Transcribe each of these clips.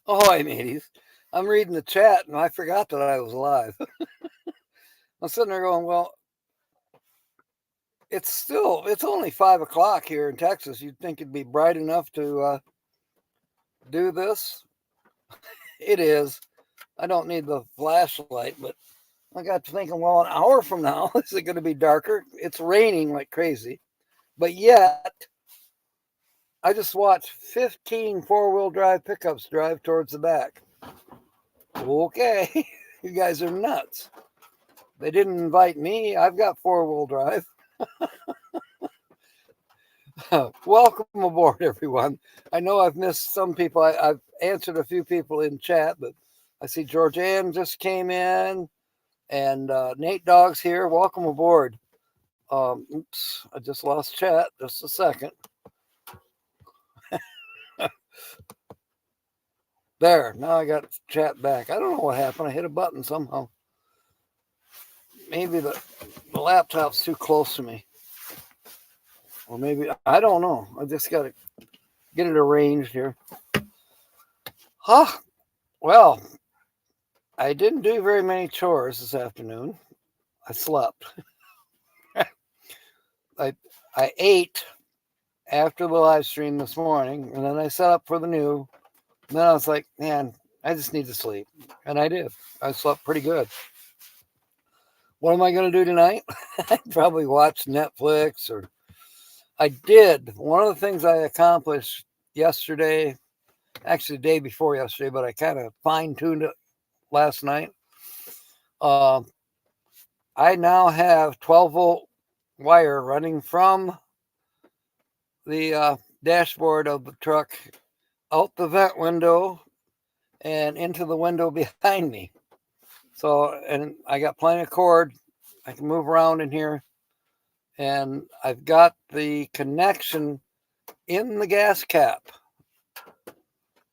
Ahoy, mateys. I'm reading the chat and I forgot that I was live. I'm sitting there going, well, it's only 5 o'clock here in Texas. You'd think it'd be bright enough to do this. It is. I don't need the flashlight, but I got to thinking, well, an hour from now, is it going to be darker? It's raining like crazy. But yet, I just watched 15 four-wheel drive pickups drive towards the back. Okay, you guys are nuts. They didn't invite me. I've got four-wheel drive. Welcome aboard, everyone. I know I've missed some people. I've answered a few people in chat, but I see Georgianne just came in, and Nate Dogg's here. Welcome aboard. Oops, I just lost chat. Just a second. There, now I got chat back. I don't know what happened. I hit a button somehow. Maybe the laptop's too close to me. Or maybe, I don't know. I just got to get it arranged here. Huh. Well, I didn't do very many chores this afternoon. I slept. I ate after the live stream this morning, and then I set up for the new. And then I was like, man, I just need to sleep. And I did. I slept pretty good. What am I going to do tonight? I'd probably watch Netflix or I did. One of the things I accomplished yesterday, actually the day before yesterday, but I kind of fine-tuned it last night. I now have 12-volt wire running from the dashboard of the truck out the vent window and into the window behind me. So, and I got plenty of cord. I can move around in here. And I've got the connection in the gas cap.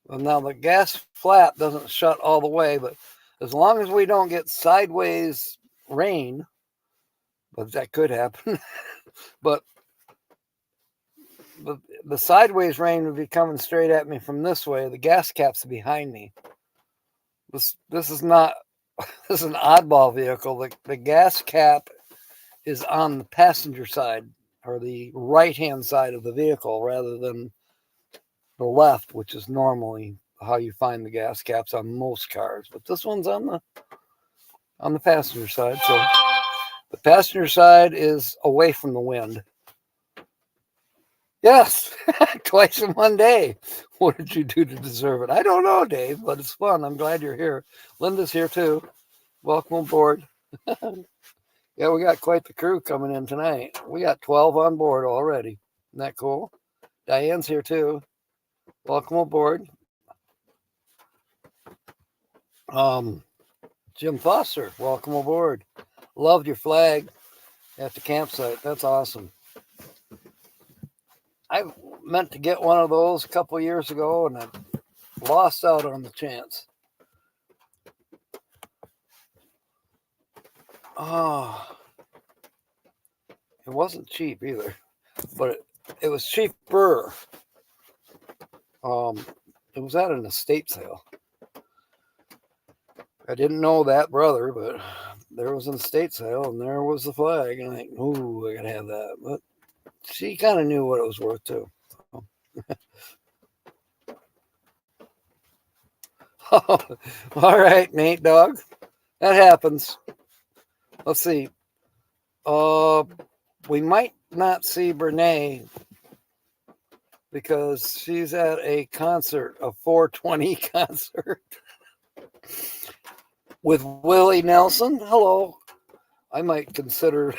Well, now the gas flap doesn't shut all the way, but as long as we don't get sideways rain, but that could happen, but the sideways rain would be coming straight at me from this way. The gas cap's behind me. This is not, this is an oddball vehicle. The gas cap is on the passenger side or the right-hand side of the vehicle rather than the left, which is normally how you find the gas caps on most cars. But this one's on the passenger side. So the passenger side is away from the wind. Yes, twice in one day. What did you do to deserve it? I don't know, Dave, but it's fun. I'm glad you're here. Linda's here too. Welcome aboard. Yeah, we got quite the crew coming in tonight. We got 12 on board already. Isn't that cool? Diane's here too. Welcome aboard. Jim Foster, welcome aboard. Loved your flag at the campsite. That's awesome. I meant to get one of those a couple years ago, and I lost out on the chance. Oh, it wasn't cheap either, but it was cheaper. It was at an estate sale. I didn't know that brother, but there was an estate sale, and there was the flag, and I think, ooh, I gotta have that. But she kind of knew what it was worth too. So. All right, Nate Dog. That happens. Let's see. We might not see Brene because she's at a concert, a 420 concert with Willie Nelson. Hello. I might consider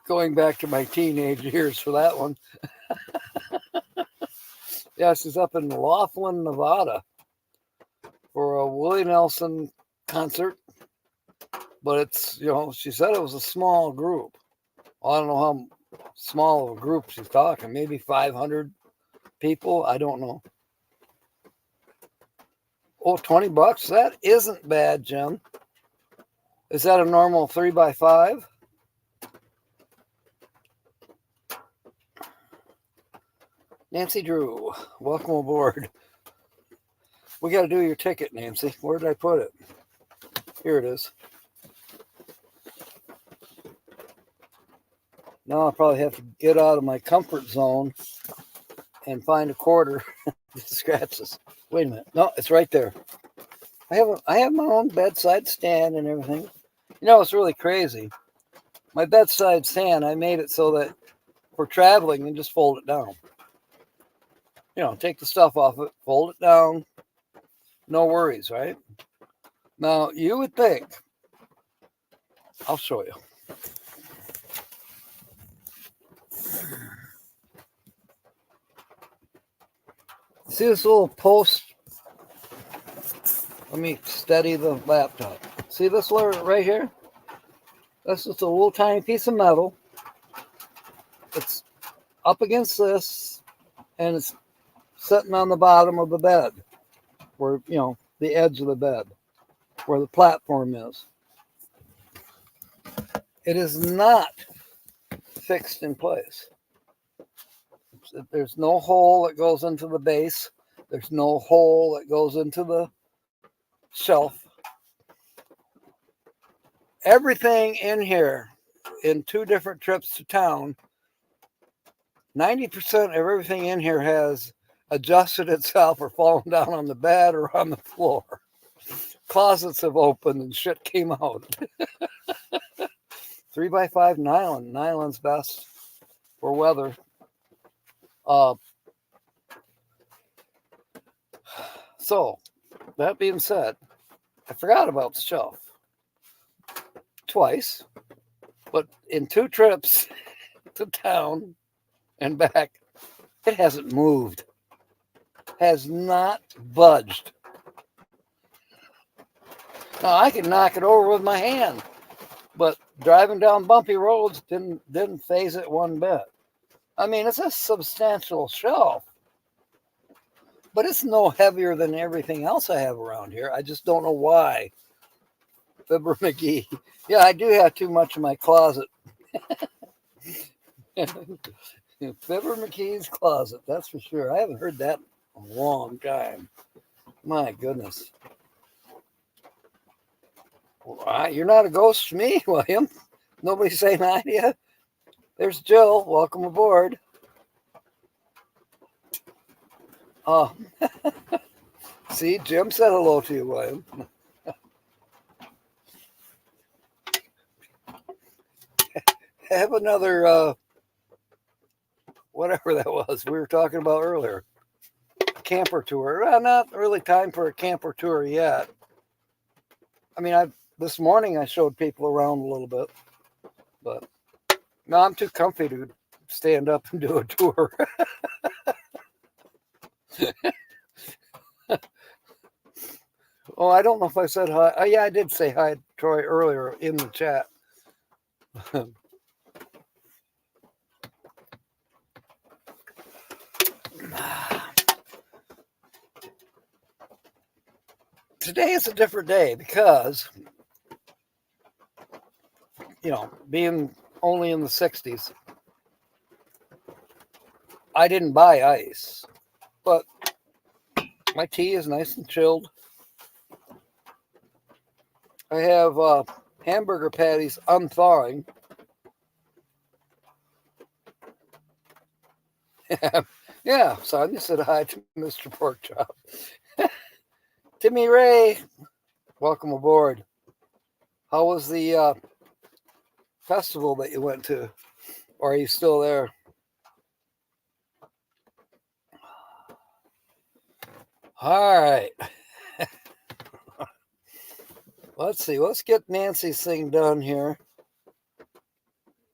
going back to my teenage years for that one. Yeah, she's up in Laughlin, Nevada for a Willie Nelson concert. But it's, she said it was a small group. Well, I don't know how small of a group she's talking. Maybe 500 people. I don't know. Oh, $20? That isn't bad, Jim. Is that a normal 3x5? Nancy Drew, welcome aboard. We got to do your ticket, Nancy. Where did I put it? Here it is. Now I'll probably have to get out of my comfort zone and find a quarter to scratch this. Wait a minute. No, it's right there. I have my own bedside stand and everything. You know, it's really crazy. My bedside stand, I made it so that for traveling, you just fold it down. You know, take the stuff off it, fold it down. No worries, right? Now, you would think, I'll show you. See this little post? Let me steady the laptop. See this right here? That's just a little tiny piece of metal. It's up against this, and it's sitting on the bottom of the bed, where, you know, the edge of the bed, where the platform is. It is not fixed in place. There's no hole that goes into the base. There's no hole that goes into the shelf. Everything in here, in 2 different trips to town, 90% of everything in here has adjusted itself or fallen down on the bed or on the floor. Closets have opened and shit came out. 3x5 nylon. Nylon's best for weather. So, that being said, I forgot about the shelf twice, but in 2 trips to town and back, it hasn't moved. Has not budged. Now, I can knock it over with my hand, but driving down bumpy roads didn't phase it one bit. I mean, it's a substantial shelf, but it's no heavier than everything else I have around here. I just don't know why. Fibber McGee. Yeah, I do have too much in my closet. Fibber McGee's closet, that's for sure. I haven't heard that in a long time. My goodness. Well, you're not a ghost to me, William. Nobody saying hi to you. There's Jill. Welcome aboard. Oh, see, Jim said hello to you, William. Have another, whatever that was we were talking about earlier. Camper tour. Well, not really time for a camper tour yet. I mean, this morning I showed people around a little bit, but no, I'm too comfy to stand up and do a tour. Oh, I don't know if I said hi. Oh, yeah, I did say hi to Troy earlier in the chat. Today is a different day because, you know, being only in the 60s, I didn't buy ice, but my tea is nice and chilled. I have hamburger patties unthawing. Yeah, Sonia said hi to Mr. Porkchop. Timmy Ray, welcome aboard. How was the festival that you went to? Or are you still there? All right. Let's see. Let's get Nancy's thing done here.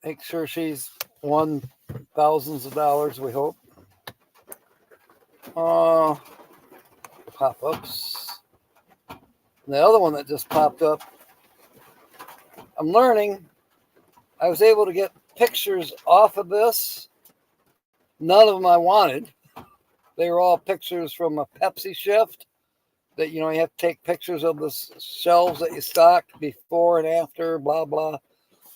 Make sure she's won thousands of dollars, we hope. Pop-ups. The other one that just popped up, I'm learning. I was able to get pictures off of this. None of them I wanted. They were all pictures from a Pepsi shift that, you know, you have to take pictures of the shelves that you stocked before and after, blah, blah.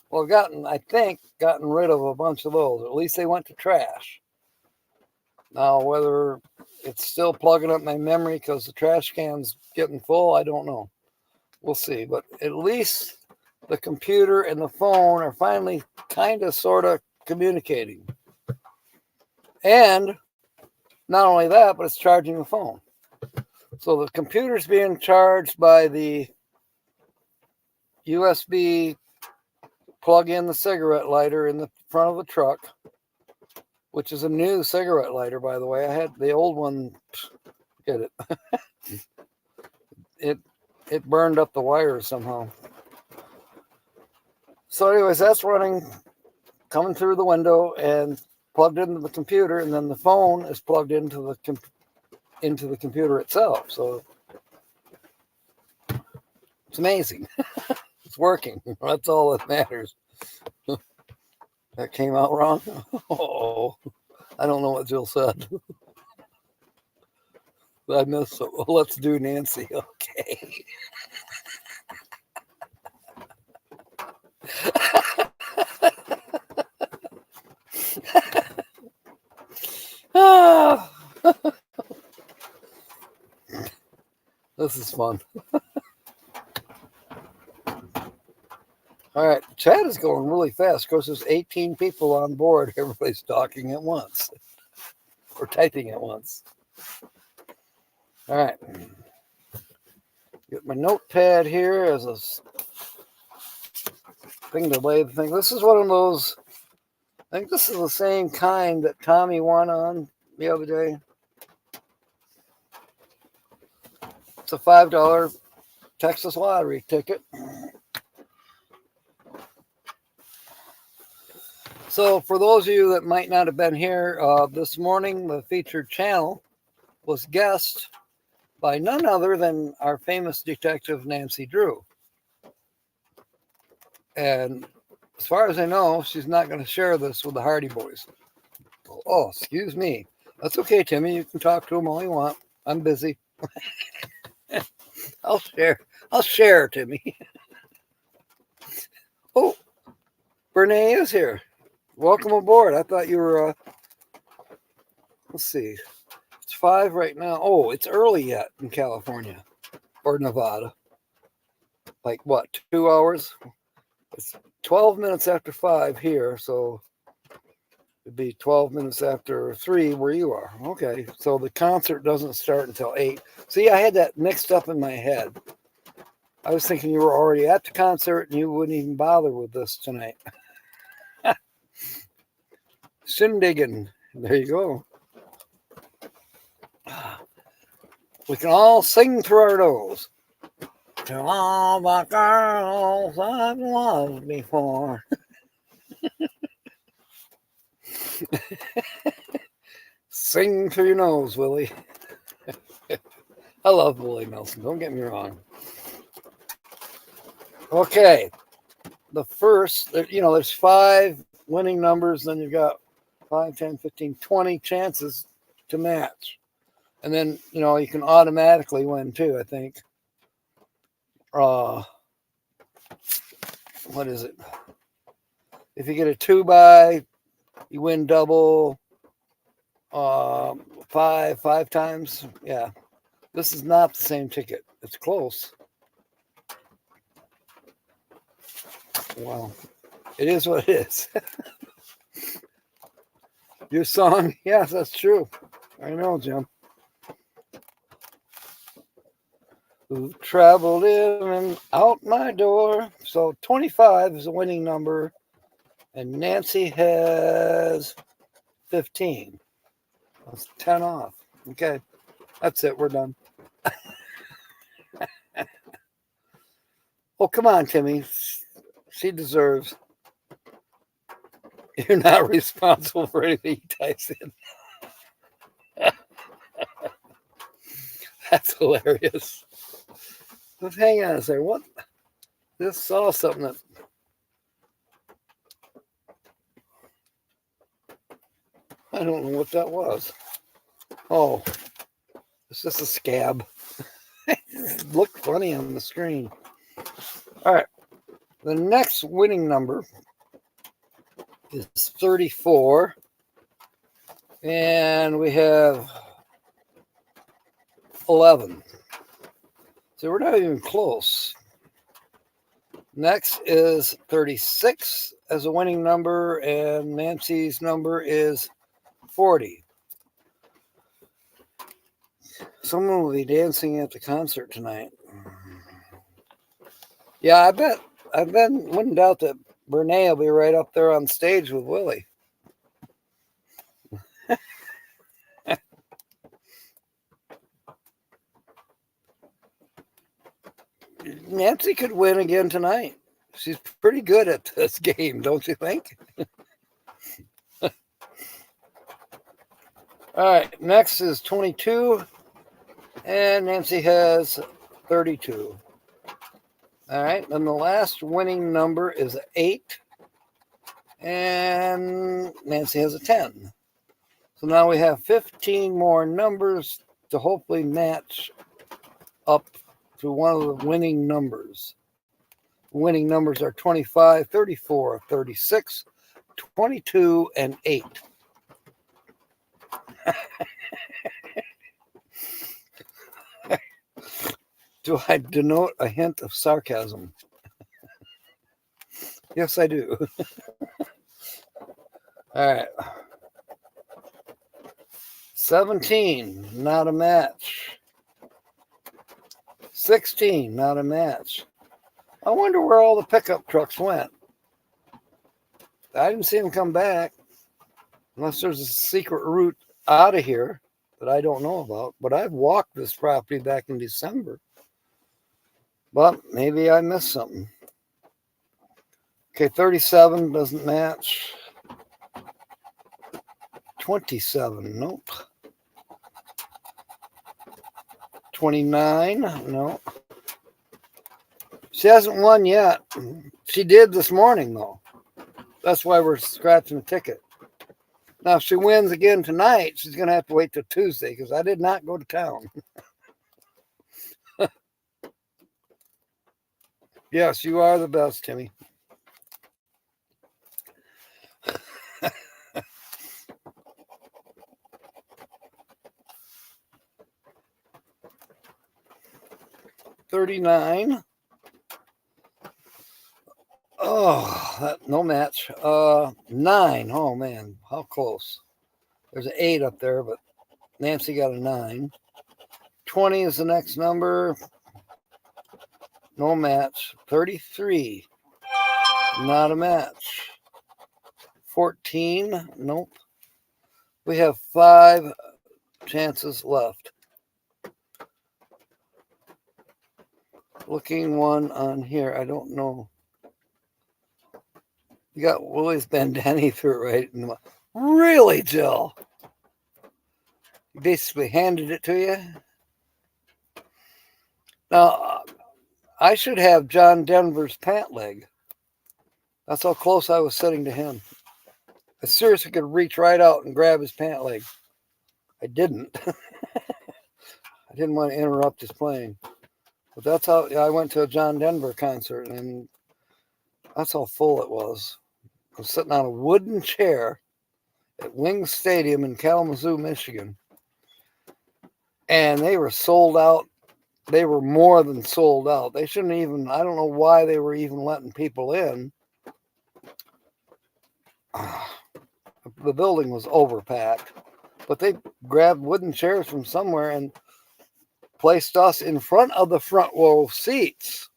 Well, I've gotten rid of a bunch of those. At least they went to trash. Now, whether it's still plugging up my memory because the trash can's getting full, I don't know. We'll see. But at least the computer and the phone are finally kind of sort of communicating. And not only that, but it's charging the phone. So the computer's being charged by the USB plug in the cigarette lighter in the front of the truck, which is a new cigarette lighter, by the way. I had the old one, get it. It burned up the wires somehow. So anyways, that's running, coming through the window and plugged into the computer, and then the phone is plugged into the computer itself. So it's amazing. It's working. That's all that matters. That came out wrong. Oh, I don't know what Jill said. I missed it. Well, let's do Nancy. Okay. This is fun. All right, chat is going really fast. Of course, there's 18 people on board. Everybody's talking at once or typing at once. All right. Get my notepad here as a thing to lay the thing. This is one of those, I think this is the same kind that Tommy won on the other day. It's a $5 Texas lottery ticket. So for those of you that might not have been here this morning, the featured channel was guessed by none other than our famous detective, Nancy Drew. And as far as I know, she's not going to share this with the Hardy Boys. Oh, excuse me. That's okay, Timmy. You can talk to them all you want. I'm busy. I'll share, Timmy. Oh, Bernae is here. Welcome aboard. I thought you were, let's see. It's 5 right now. Oh, it's early yet in California or Nevada. Like what, 2 hours? It's 12 minutes after 5 here, so it'd be 12 minutes after 3 where you are. Okay, so the concert doesn't start until 8. See, I had that mixed up in my head. I was thinking you were already at the concert and you wouldn't even bother with this tonight. Shindiggin. There you go. We can all sing through our nose. To all the girls I've loved before. Sing through your nose, Willie. I love Willie Nelson. Don't get me wrong. Okay. The first, there's 5 winning numbers. Then you've got 5, 10, 15, 20 chances to match. And then, you can automatically win too, I think. What is it? If you get a 2-by, you win double. 5 times. Yeah. This is not the same ticket. It's close. Wow. It is what it is. Your song, yes, that's true. I know, Jim. Who traveled in and out my door. So 25 is a winning number, and Nancy has 15. That's 10 off. Okay, that's it. We're done. Oh, come on, Timmy. She deserves. You're not responsible for anything he types in. That's hilarious. But hang on a second. What? Just saw something that. I don't know what that was. Oh, it's just a scab. It looked funny on the screen. All right. The next winning number is 34. And we have 11. So we're not even close. Next is 36 as a winning number, and Nancy's number is 40. Someone will be dancing at the concert tonight. Yeah, I bet. Wouldn't doubt that Brene will be right up there on stage with Willie. Nancy could win again tonight. She's pretty good at this game, don't you think? All right, next is 22, and Nancy has 32. All right, and the last winning number is 8, and Nancy has a 10. So now we have 15 more numbers to hopefully match up to one of the winning numbers. Winning numbers are 25, 34, 36, 22, and 8. Do I denote a hint of sarcasm? Yes, I do. All right. 17, not a match. 16, not a match. I wonder where all the pickup trucks went. I didn't see them come back. Unless there's a secret route out of here that I don't know about. But I've walked this property back in December. But maybe I missed something. Okay, 37 doesn't match. 27, nope. 29, no. She hasn't won yet. She did this morning, though. That's why we're scratching the ticket. Now, if she wins again tonight, she's going to have to wait till Tuesday because I did not go to town. Yes, you are the best, Timmy. $39. Oh, no match. 9. Oh, man, how close. There's an 8 up there, but Nancy got a 9. 20 is the next number. No match. 33. Not a match. 14. Nope. We have 5 chances left. Looking one on here. I don't know. You got Willie's bandana. He threw it right in the... Really, Jill? He basically handed it to you? Now, I should have John Denver's pant leg. That's how close I was sitting to him. I seriously could reach right out and grab his pant leg. I didn't. I didn't want to interrupt his playing. But that's how I went to a John Denver concert, and that's how full it was. I was sitting on a wooden chair at Wings Stadium in Kalamazoo, Michigan. And they were sold out. They were more than sold out. They shouldn't even, I don't know why they were even letting people in. The building was overpacked. But they grabbed wooden chairs from somewhere and placed us in front of the front row seats.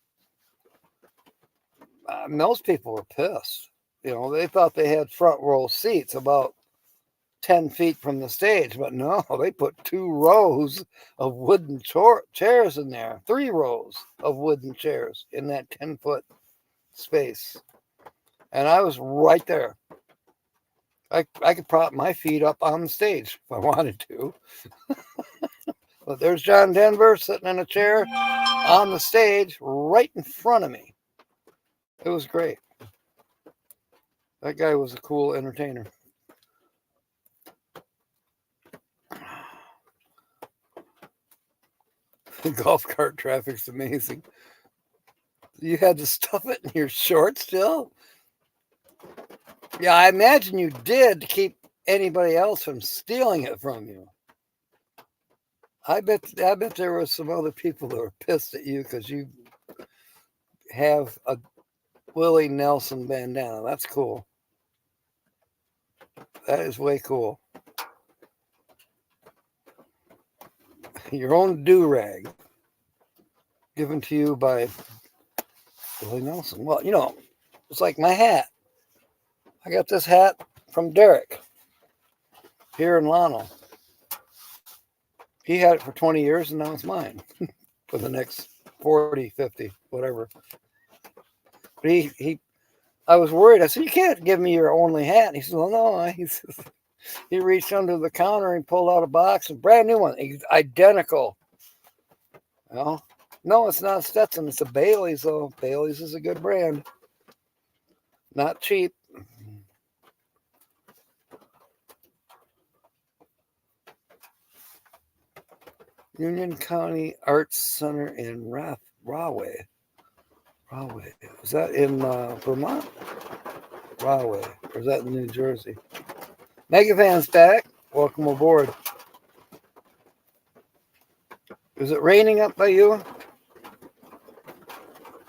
Most people were pissed. You know, they thought they had front row seats about 10 feet from the stage, but no, they put 2 rows of wooden chairs in there, 3 rows of wooden chairs in that 10-foot space. And I was right there. I could prop my feet up on the stage if I wanted to. But there's John Denver sitting in a chair on the stage right in front of me. It was great. That guy was a cool entertainer. The golf cart traffic's amazing. You had to stuff it in your shorts still? Yeah, I imagine you did to keep anybody else from stealing it from you. I bet there were some other people that were pissed at you because you have a Willie Nelson bandana. That's cool. That is way cool. Your own do-rag given to you by Willie Nelson. Well, it's like my hat. I got this hat from Derek here in Lano. He had it for 20 years and now it's mine for the next 40, 50, whatever. But I was worried. I said, you can't give me your only hat. And he said, well, no. He reached under the counter and pulled out a box, a brand new one, identical. No, it's not Stetson. It's a Bailey's, though. Bailey's is a good brand. Not cheap. Union County Arts Center in Rahway. Rahway. Is that in Vermont? Rahway. Or is that in New Jersey? Megavan's back. Welcome aboard. Is it raining up by you?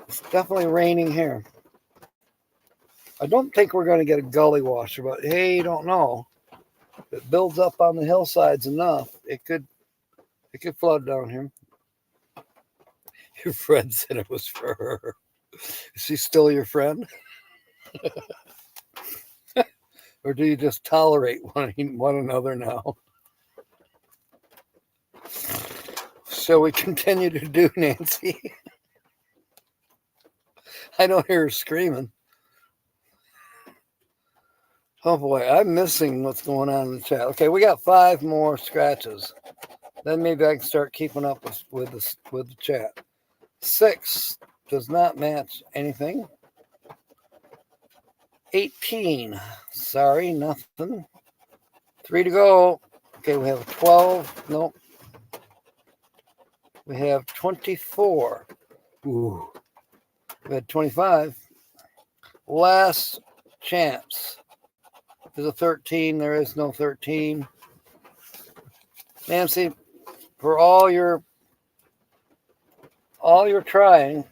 It's definitely raining here. I don't think we're going to get a gully washer, but hey, you don't know. If it builds up on the hillsides enough, it could flood down here. Your friend said it was for her. Is she still your friend? Or do you just tolerate one another now? Shall we continue to do, Nancy? I don't hear her screaming. Oh boy, I'm missing what's going on in the chat. Okay, we got 5 more scratches. Then maybe I can start keeping up with the chat. 6 does not match anything. 18. Sorry, nothing. 3 to go. Okay, we have 12. Nope. We have 24. Ooh. We had 25. Last chance. There's a 13. There is no 13. Nancy, for all your trying,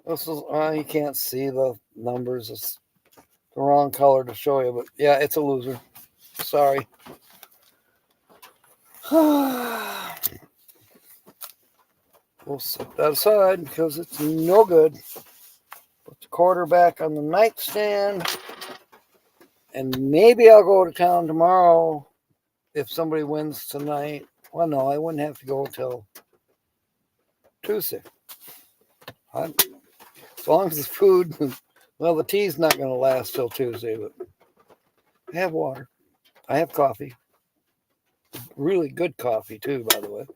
this is you can't see the numbers. It's the wrong color to show you, but yeah, it's a loser. Sorry. We'll set that aside because it's no good. Put the quarter back on the nightstand. And maybe I'll go to town tomorrow if somebody wins tonight. Well, no, I wouldn't have to go until Tuesday. As long as the food, well, the tea's not going to last till Tuesday, but I have water. I have coffee. Really good coffee, too, by the way.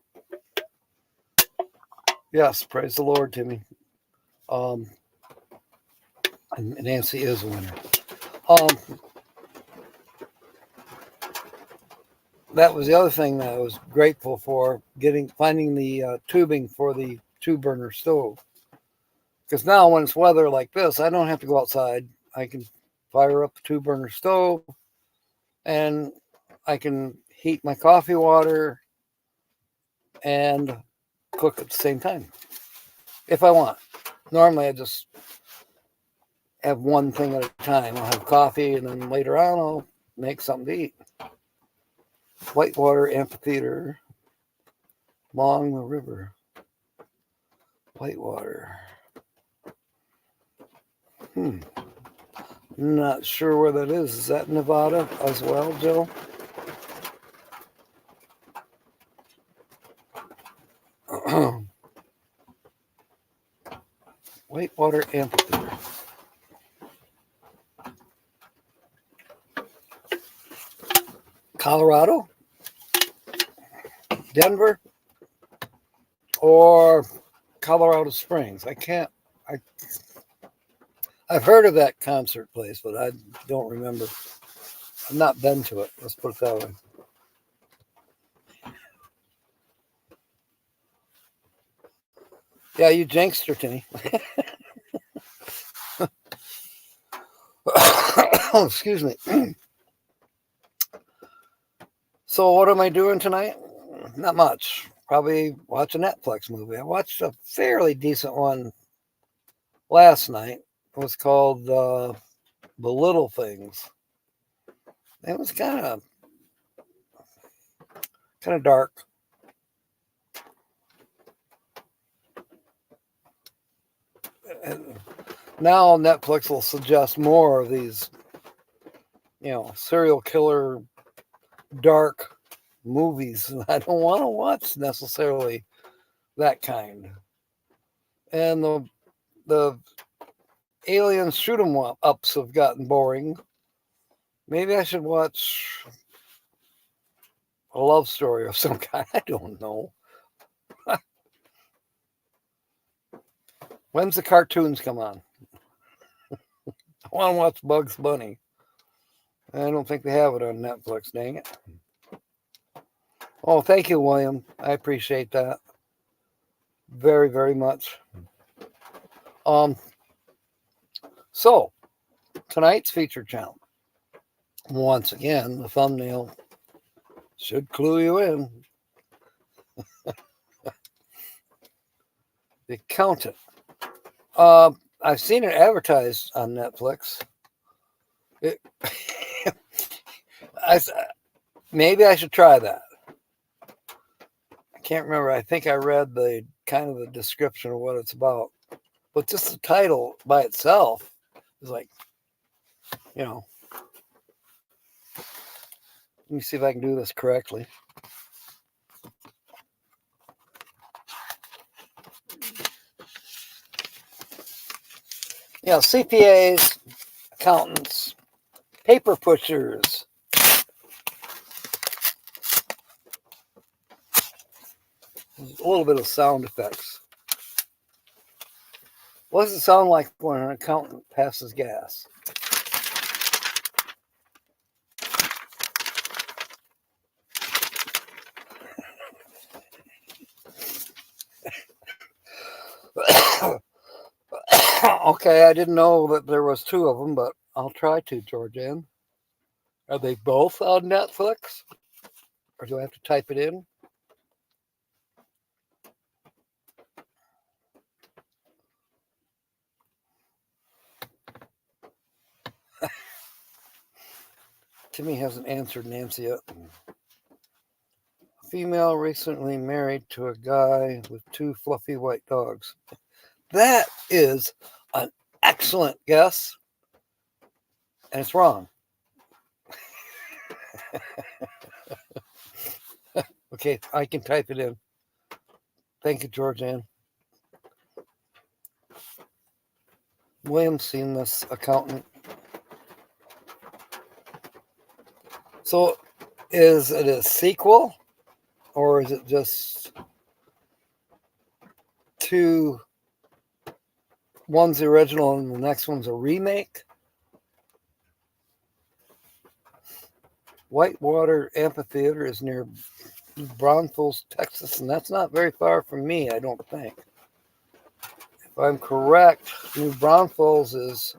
Yes, praise the Lord, Timmy. And Nancy is a winner. That was the other thing that I was grateful for, finding the tubing for the 2-burner stove. Because now when it's weather like this, I don't have to go outside. I can fire up the 2-burner stove and I can heat my coffee water and cook at the same time if I want. Normally I just have one thing at a time. I'll have coffee and then later on I'll make something to eat. Whitewater Amphitheater along the river. Whitewater. Not sure where that is. Is that Nevada as well, Joe? Whitewater Amphitheater. Colorado? Denver? Or Colorado Springs? I've heard of that concert place, but I don't remember. I've not been to it. Let's put it that way. Yeah, you jinxed her, Timmy. Oh, excuse me. So what am I doing tonight? Not much. Probably watch a Netflix movie. I watched a fairly decent one last night. It was called The Little Things. It was kind of dark. And now Netflix will suggest more of these, serial killer dark movies. I don't want to watch necessarily that kind. And the aliens shoot 'em ups have gotten boring. Maybe I should watch a love story of some kind. I don't know. When's the cartoons come on? I want to watch Bugs Bunny. I don't think they have it on Netflix, dang it. Oh, thank you, William. I appreciate that very, very much. So, tonight's feature channel. Once again, the thumbnail should clue you in. The Accountant. I've seen it advertised on Netflix. Maybe I should try that. I can't remember. I think I read the kind of the description of what it's about, but just the title by itself is like, let me see if I can do this correctly. CPAs, accountants, paper pushers. A little bit of sound effects. What does it sound like when an accountant passes gas? Okay, I didn't know that there was two of them, but I'll try to, Georgianne. Are they both on Netflix? Or do I have to type it in? Timmy hasn't answered Nancy yet. A female recently married to a guy with two fluffy white dogs. That is an excellent guess. And it's wrong. Okay, I can type it in. Thank you, Georgianne. William's seen this accountant. So, is it a sequel? Or is it just two? One's the original and the next one's a remake? Whitewater Amphitheater is near Braunfels, Texas, and that's not very far from me, I don't think. If I'm correct, New Braunfels is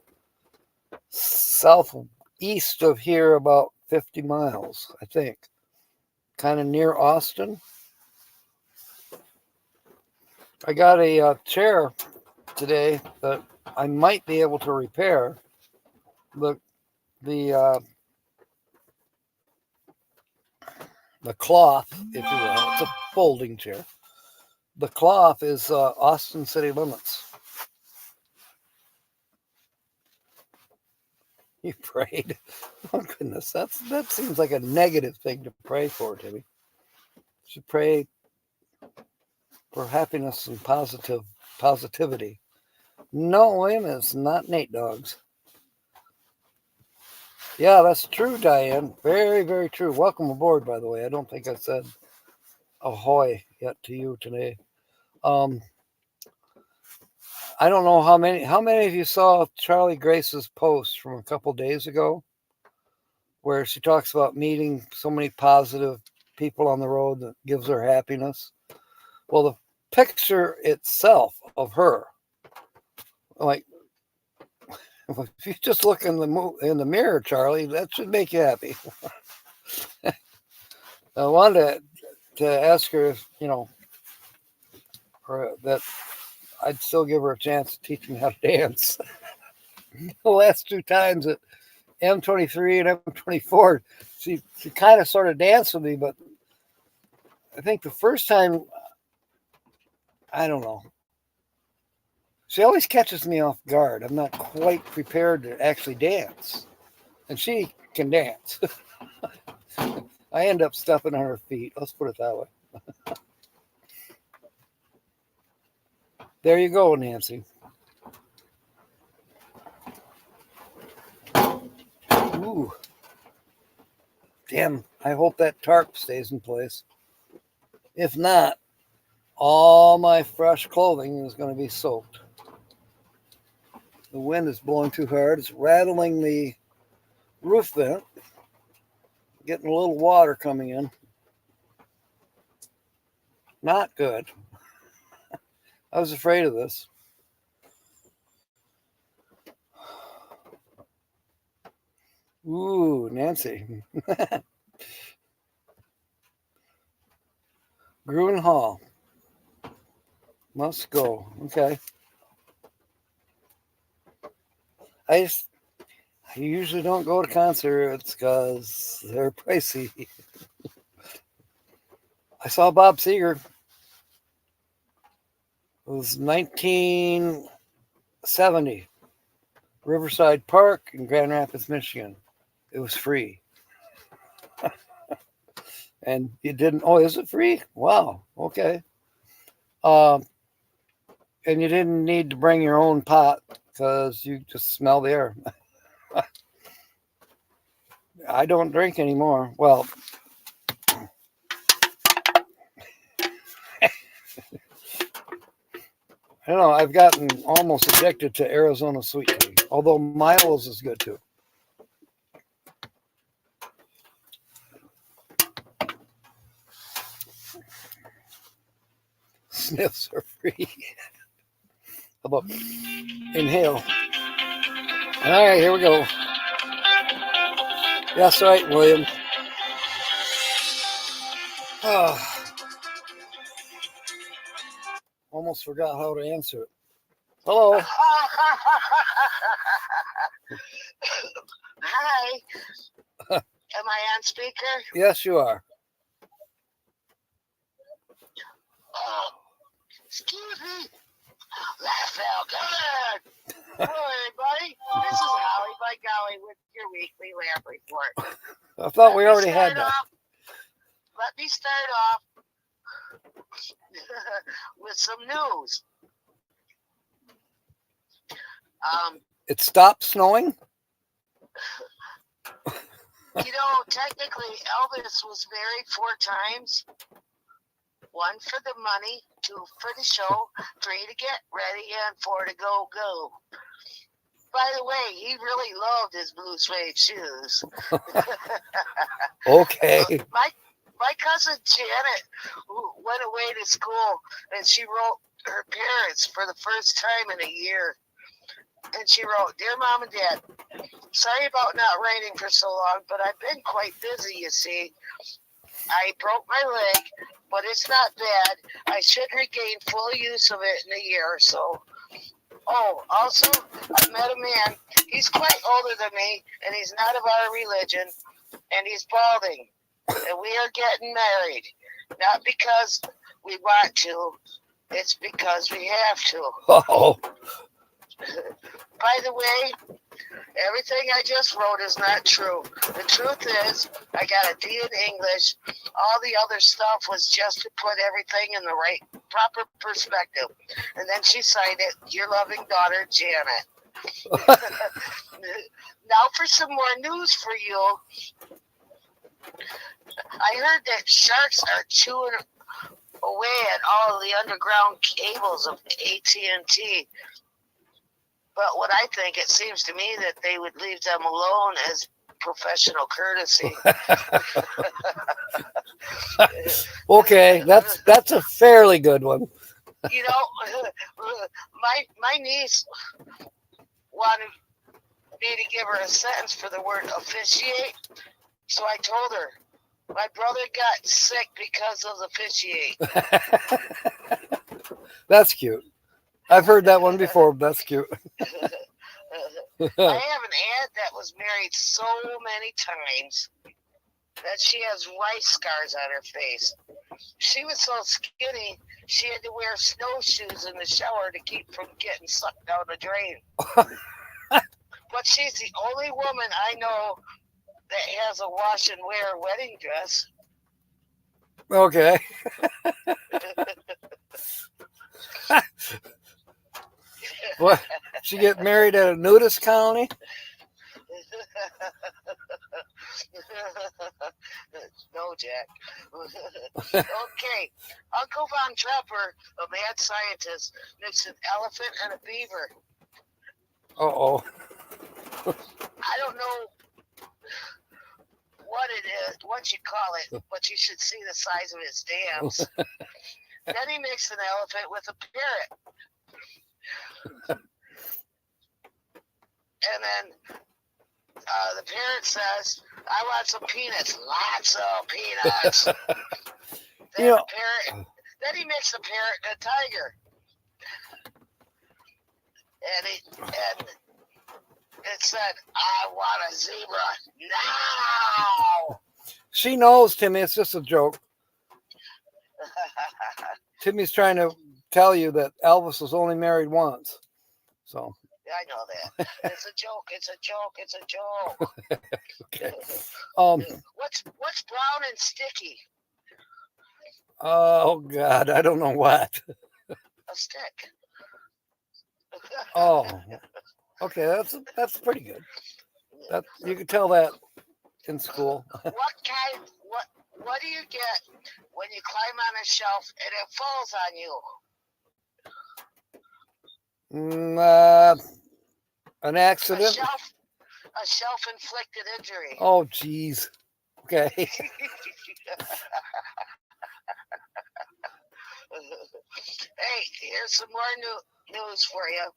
southeast of here about 50 miles, I think. Kind of near Austin. I got a chair today that I might be able to repair. The cloth, if you will, it's a folding chair. The cloth is Austin city limits. You prayed. Oh goodness, that seems like a negative thing to pray for, Timmy. You should pray for happiness and positivity. No, William, it's not Nate Dogs. Yeah, that's true, Diane. Very, very true. Welcome aboard, by the way. I don't think I said ahoy yet to you today. I don't know how many of you saw Charlie Grace's post from a couple days ago where she talks about meeting so many positive people on the road that gives her happiness. Well, the picture itself of her, like, if you just look in the mirror, Charlie, that should make you happy. I wanted to ask her if, or that I'd still give her a chance to teach me how to dance. The last two times at M23 and M24, she kind of sort of danced with me, but I think the first time, I don't know. She always catches me off guard. I'm not quite prepared to actually dance. And she can dance. I end up stepping on her feet. Let's put it that way. There you go, Nancy. Ooh. Damn, I hope that tarp stays in place. If not, all my fresh clothing is going to be soaked. The wind is blowing too hard. It's rattling the roof vent. Getting a little water coming in. Not good. I was afraid of this. Ooh, Nancy. Gruen Hall. Must go. Okay. I usually don't go to concerts because they're pricey. I saw Bob Seger. It was 1970. Riverside Park in Grand Rapids, Michigan. It was free. And you didn't, oh, is it free? Wow, okay. And you didn't need to bring your own pot because you just smell the air. I don't drink anymore. Well, I don't know. I've gotten almost addicted to Arizona sweet tea, although Milo's is good too. Sniffs are free. How about inhale? All right, here we go. That's right, William. Almost forgot how to answer it. Hello. Hi. Am I on speaker? Yes, you are. Excuse me. That felt good. Hello, everybody. This is Holly by Golly with your weekly lab report. I thought we already had that. Let me start off with some news. It stopped snowing? Technically, Elvis was married 4 times. 1 for the money, 2 for the show, 3 to get ready, and 4 to go. By the way, he really loved his blue suede shoes. Okay. My cousin Janet went away to school, and she wrote her parents for the first time in a year. And she wrote, "Dear Mom and Dad, sorry about not writing for so long, but I've been quite busy, you see. I broke my leg, but it's not bad. I should regain full use of it in a year or so. Oh, also, I met a man. He's quite older than me, and he's not of our religion, and he's balding. And we are getting married. Not because we want to. It's because we have to." Oh. By the way, everything I just wrote is not true. The truth is, I got a D in English. All the other stuff was just to put everything in the right, proper perspective. And then she signed it, "Your loving daughter, Janet." Now for some more news for you. I heard that sharks are chewing away at all the underground cables of AT&T. But what I think, it seems to me that they would leave them alone as professional courtesy. Okay, that's a fairly good one. My niece wanted me to give her a sentence for the word officiate. So I told her, My brother got sick because of the fish he ate. That's cute. I've heard that one before, but that's cute. I have an aunt that was married so many times that she has rice scars on her face. She was so skinny, she had to wear snowshoes in the shower to keep from getting sucked down the drain. But she's the only woman I know that has a wash and wear wedding dress. Okay. What? She get married at a nudist colony? No, Jack. Okay. Uncle Von Trapper, a mad scientist, mixed an elephant and a beaver. Uh-oh. I don't know what it is, what you call it, but you should see the size of his dams. Then he mixed an elephant with a parrot. And then the parrot says, I want some peanuts. Lots of peanuts. Then, You know, then he mixed a parrot and a tiger. And it said, I want a zebra now. she knows, Timmy, it's just a joke. Timmy's trying to tell you that Elvis was only married once. So. I know that. It's a joke. It's a joke. It's a joke. Okay. What's brown and sticky? Oh God, I don't know what. A stick. Oh. Okay, that's pretty good. That you could tell that in school. What do you get when you climb on a shelf and it falls on you? An accident. A self-inflicted injury. Oh, geez. Okay. Hey, here's some more news for you.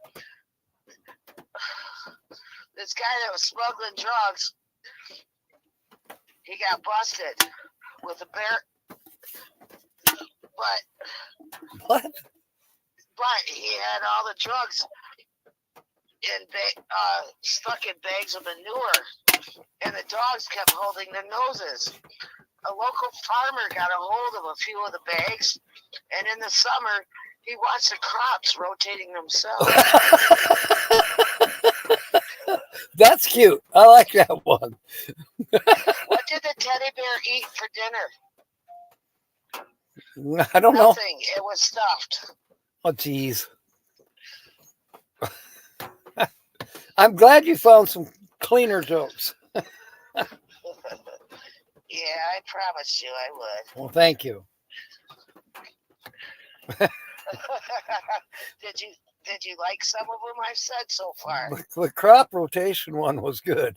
This guy that was smuggling drugs, he got busted with a bear. What? But he had all the drugs stuck in bags of manure, and the dogs kept holding their noses. A local farmer got a hold of a few of the bags, and in the summer, he watched the crops rotating themselves. That's cute. I like that one. What did the teddy bear eat for dinner? I don't know. Nothing. It was stuffed. Oh, geez. I'm glad you found some cleaner jokes. Yeah, I promised you I would. Well, thank you. Did you like some of them I've said so far? The crop rotation one was good.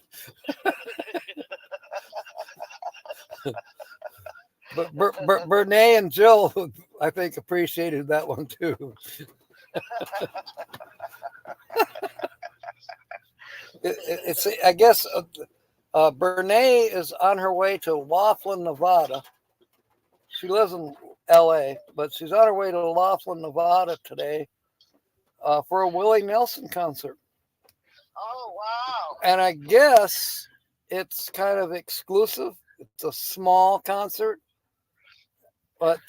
But Bernae and Jill, I think, appreciated that one too. It's I guess Bernae is on her way to Laughlin, Nevada. She lives in L.A., but she's on her way to Laughlin, Nevada today for a Willie Nelson concert. Oh, wow. And I guess it's kind of exclusive. It's a small concert, but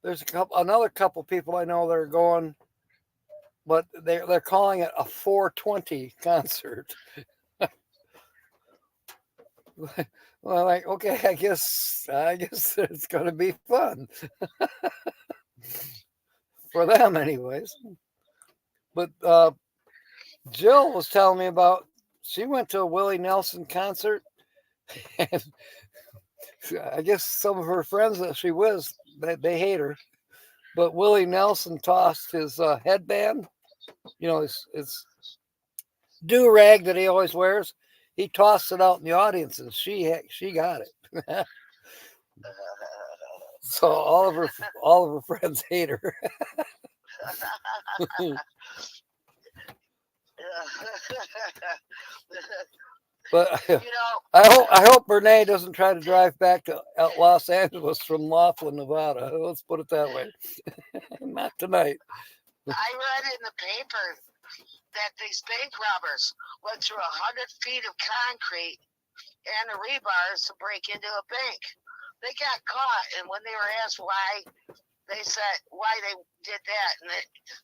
there's another couple people I know that are going, but they're calling it a 420 concert. Well, like, okay, I guess it's going to be fun for them, anyways. But Jill was telling me about, she went to a Willie Nelson concert, and I guess some of her friends that she was, they hate her. But Willie Nelson tossed his headband, his do-rag that he always wears. He tossed it out in the audience, and she got it. So all of her friends hate her. But You know, I hope Renee doesn't try to drive back to Los Angeles from Laughlin, Nevada. Let's put it that way. Not tonight. I read in the paper that these bank robbers went through 100 feet of concrete and the rebars to break into a bank. They got caught, and when they were asked why, they said why they did that, and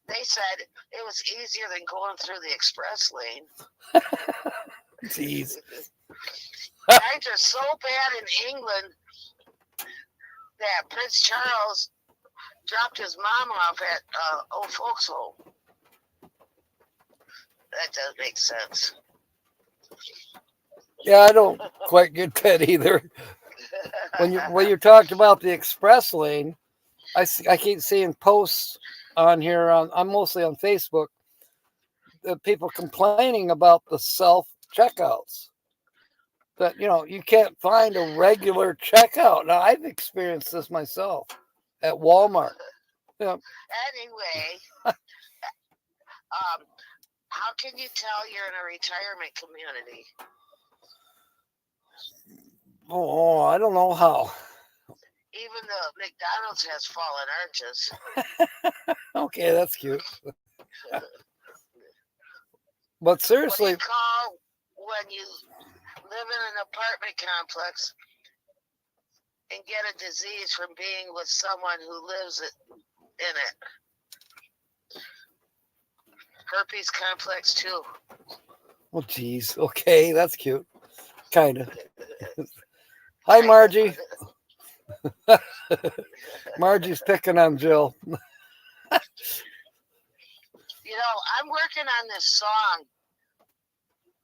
they said it was easier than going through the express lane. Jeez. Crimes are so bad in England that Prince Charles dropped his mom off at old folks' home. That does make sense. Yeah, I don't quite get that either. When you talked about the express lane, I keep seeing posts on here. I'm mostly on Facebook. People complaining about the self checkouts. That you can't find a regular checkout. Now I've experienced this myself at Walmart. Yeah. Anyway, how can you tell you're in a retirement community? Oh, I don't know how. Even though McDonald's has fallen arches. Okay, that's cute. But What do seriously, you call when you live in an apartment complex and get a disease from being with someone who lives in it? Herpes complex 2. oh geez, okay, that's cute. Kind of. Hi, Margie. Margie's picking on Jill. You know, I'm working on this song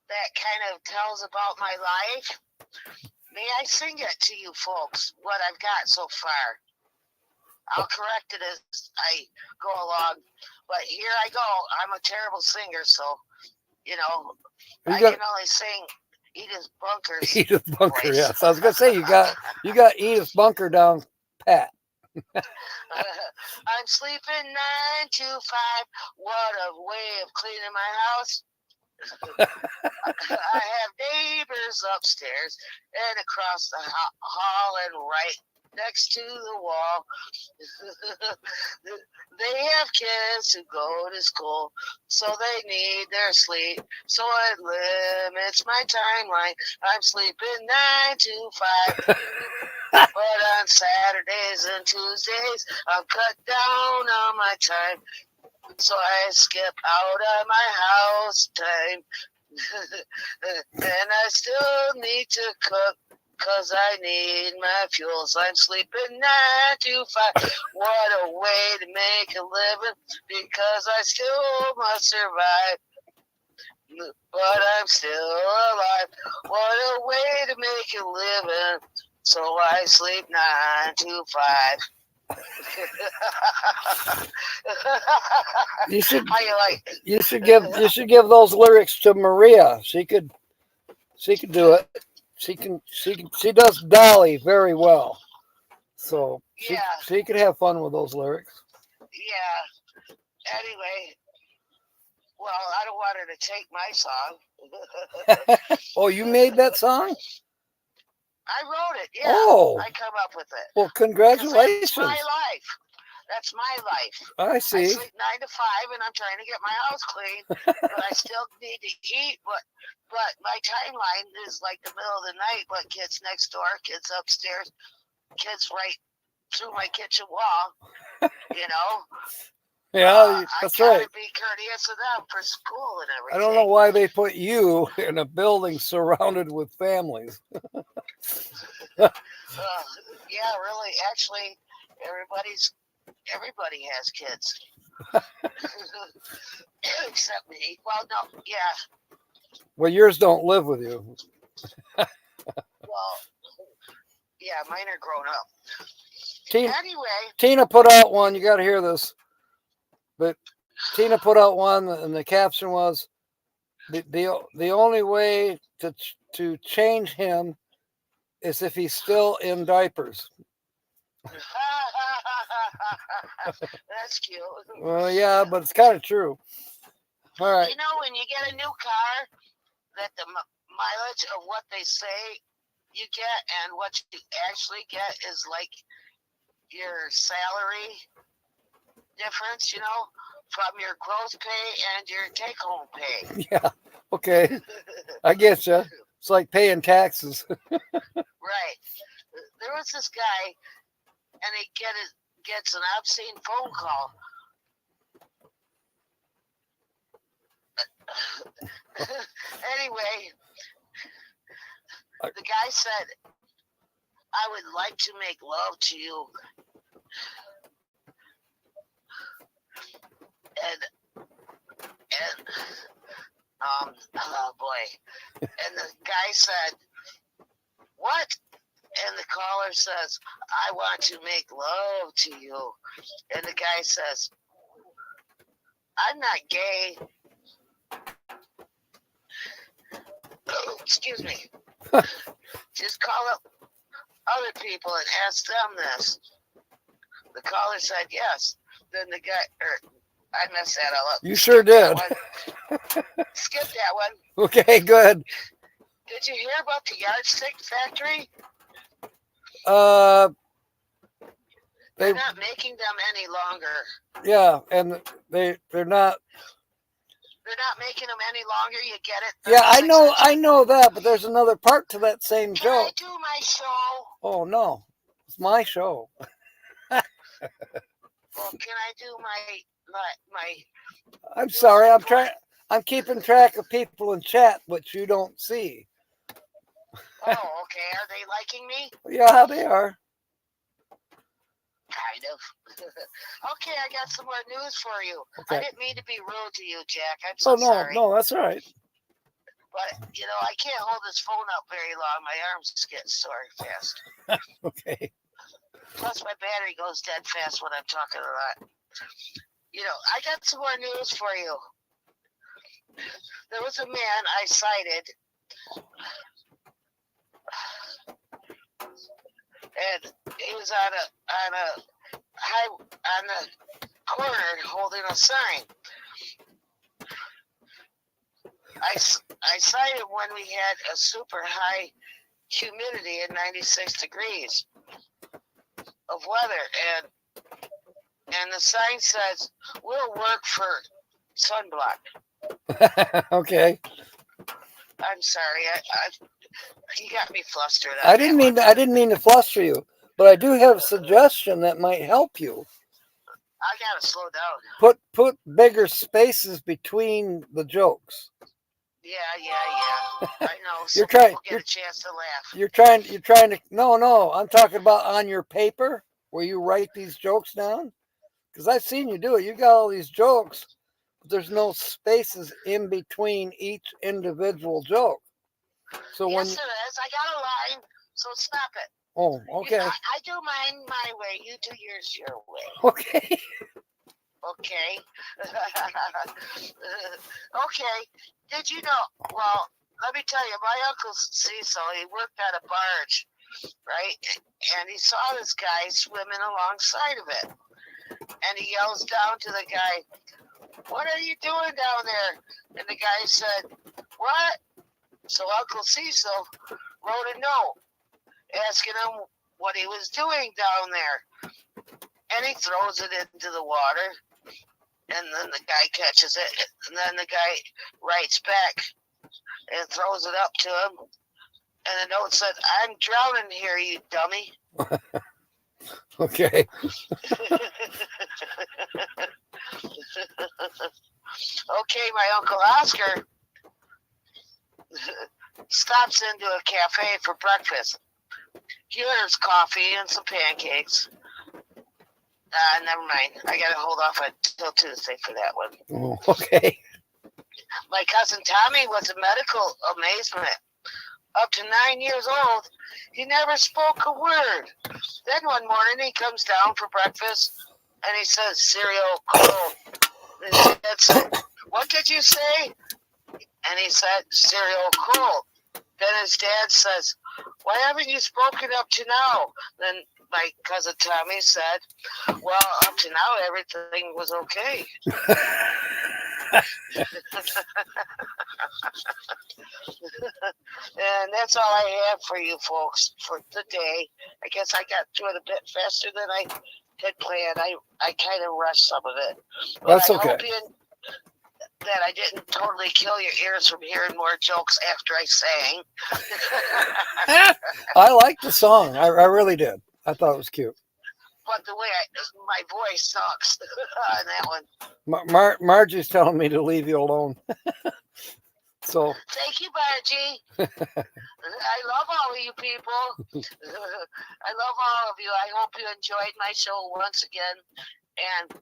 that kind of tells about my life. May I sing it to you folks, what I've got so far? I'll correct it as I go along. But here I go. I'm a terrible singer, so, I can only sing Edith Bunker's Edith Bunker, voice. yes. I was gonna say you got Edith Bunker down pat. I'm sleeping 9 to 5. What a way of cleaning my house. I have neighbors upstairs and across the hall and right next to the wall. They have kids who go to school, so they need their sleep. So it limits my timeline. I'm sleeping 9 to 5. But on Saturdays and Tuesdays, I'm cut down on my time. So I skip out of my house time. And I still need to cook, 'cause I need my fuels. I'm sleeping 9 to 5. What a way to make a living, because I still must survive. But I'm still alive. What a way to make a living. So I sleep 9 to 5. You should How you like it? you should give those lyrics to Maria. She could do it. She does Dolly very well. So she could have fun with those lyrics. Yeah. Anyway, well, I don't want her to take my song. Oh, you made that song? I wrote it. Yeah. Oh. I come up with it. Well, congratulations. That's my life. That's my life. I see. I sleep 9 to 5, and I'm trying to get my house clean, but I still need to eat. But my timeline is like the middle of the night. But kids next door, kids upstairs, kids right through my kitchen wall. Yeah, that's I right. gotta be courteous of them for school and everything. I don't know why they put you in a building surrounded with families. Yeah, really. Actually, everybody has kids, except me. Well, no, yeah. Well, yours don't live with you. Well, yeah, mine are grown up. Anyway, Tina put out one. You got to hear this. But Tina put out one, and the caption was, "The only way to change him is if he's still in diapers." That's cute. Well, yeah, but it's kind of true. All right. When you get a new car that the mileage of what they say you get and what you actually get is like your salary difference, from your gross pay and your take-home pay. Yeah. Okay. I get you. It's like paying taxes. Right. There was this guy, and he gets an obscene phone call. Anyway, the guy said, "I would like to make love to you." And oh boy. And the guy said, "What?" And the caller says, "I want to make love to you." And the guy says, "I'm not gay." Excuse me. Just call up other people and ask them this. The caller said yes. Then the guy, I messed that all up. You sure did. Skip that one. Okay, good. Did you hear about the yardstick factory? They're not making them any longer. Yeah, and they're not. They're not making them any longer. You get it? Yeah, I know that, but there's another part to that same Can joke. I do my show? Oh no, it's my show. Well, can I do my? I'm sorry. I'm keeping track of people in chat, which you don't see. Oh, okay. Are they liking me? Yeah, they are. Kind of. Okay, I got some more news for you. Okay. I didn't mean to be rude to you, Jack. I'm so sorry. No, that's all right. But, I can't hold this phone up very long. My arms get sore fast. Okay. Plus, my battery goes dead fast when I'm talking a lot. I got some more news for you. There was a man I sighted, and he was on the corner holding a sign. I sighted him when we had a super high humidity at 96 degrees of weather, and the sign says, "We'll work for sunblock." Okay. I'm sorry, you got me flustered. I didn't mean to fluster you, but I do have a suggestion that might help you. I gotta slow down. Put bigger spaces between the jokes. Yeah. I know. You're trying. People get a chance to laugh. You're trying to. No. I'm talking about on your paper where you write these jokes down. Because I've seen you do it. You got all these jokes, but there's no spaces in between each individual joke. So yes, there is. I got a line, so stop it. Oh, okay. I do mine my way. You do yours your way. Okay. Okay. Okay. Did you know? Well, let me tell you, my Uncle Cecil, he worked on a barge, right? And he saw this guy swimming alongside of it. And he yells down to the guy, "What are you doing down there?" And the guy said, "What?" So Uncle Cecil wrote a note asking him what he was doing down there. And he throws it into the water. And then the guy catches it. And then the guy writes back and throws it up to him. And the note said, "I'm drowning here, you dummy." Okay. Okay, my Uncle Oscar stops into a cafe for breakfast. He orders coffee and some pancakes. Never mind. I gotta hold off until Tuesday for that one. Oh, okay. My cousin Tommy was a medical amazement. Up to 9 years old, he never spoke a word. Then one morning he comes down for breakfast and he says, "Cereal cold." And his dad said, "What did you say?" And he said, "Cereal cold." Then his dad says, "Why haven't you spoken up to now?" Then my cousin Tommy said, "Well, up to now everything was okay." And that's all I have for you folks for today. I guess I got through it a bit faster than I had planned. I kind of rushed some of it. But That's I okay. hope that I didn't totally kill your ears from hearing more jokes after I sang. I liked the song. I really did. I thought it was cute. But the way my voice sucks on that one. Margie's telling me to leave you alone. So thank you, Margie. I love all of you people. I love all of you. I hope you enjoyed my show once again. And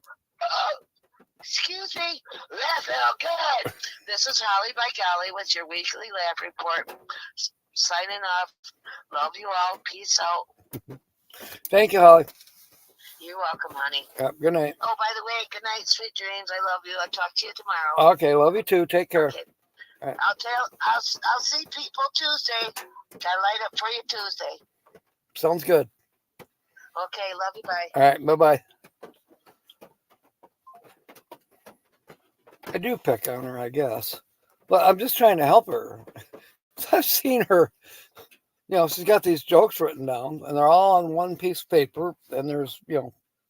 excuse me, laugh out good. This is Holly by Golly with your weekly laugh report. Signing off. Love you all. Peace out. Thank you, Holly. You're welcome, honey. Good night. Oh, by the way, good night, sweet dreams. I love you. I'll talk to you tomorrow. Okay, love you too. Take care. Okay. Right. I'll see people Tuesday. Gotta light up for you Tuesday. Sounds good. Okay, love you. Bye. All right, bye-bye. I do pick on her, I guess. But I'm just trying to help her. I've seen her, she's got these jokes written down, and they're all on one piece of paper, and there's,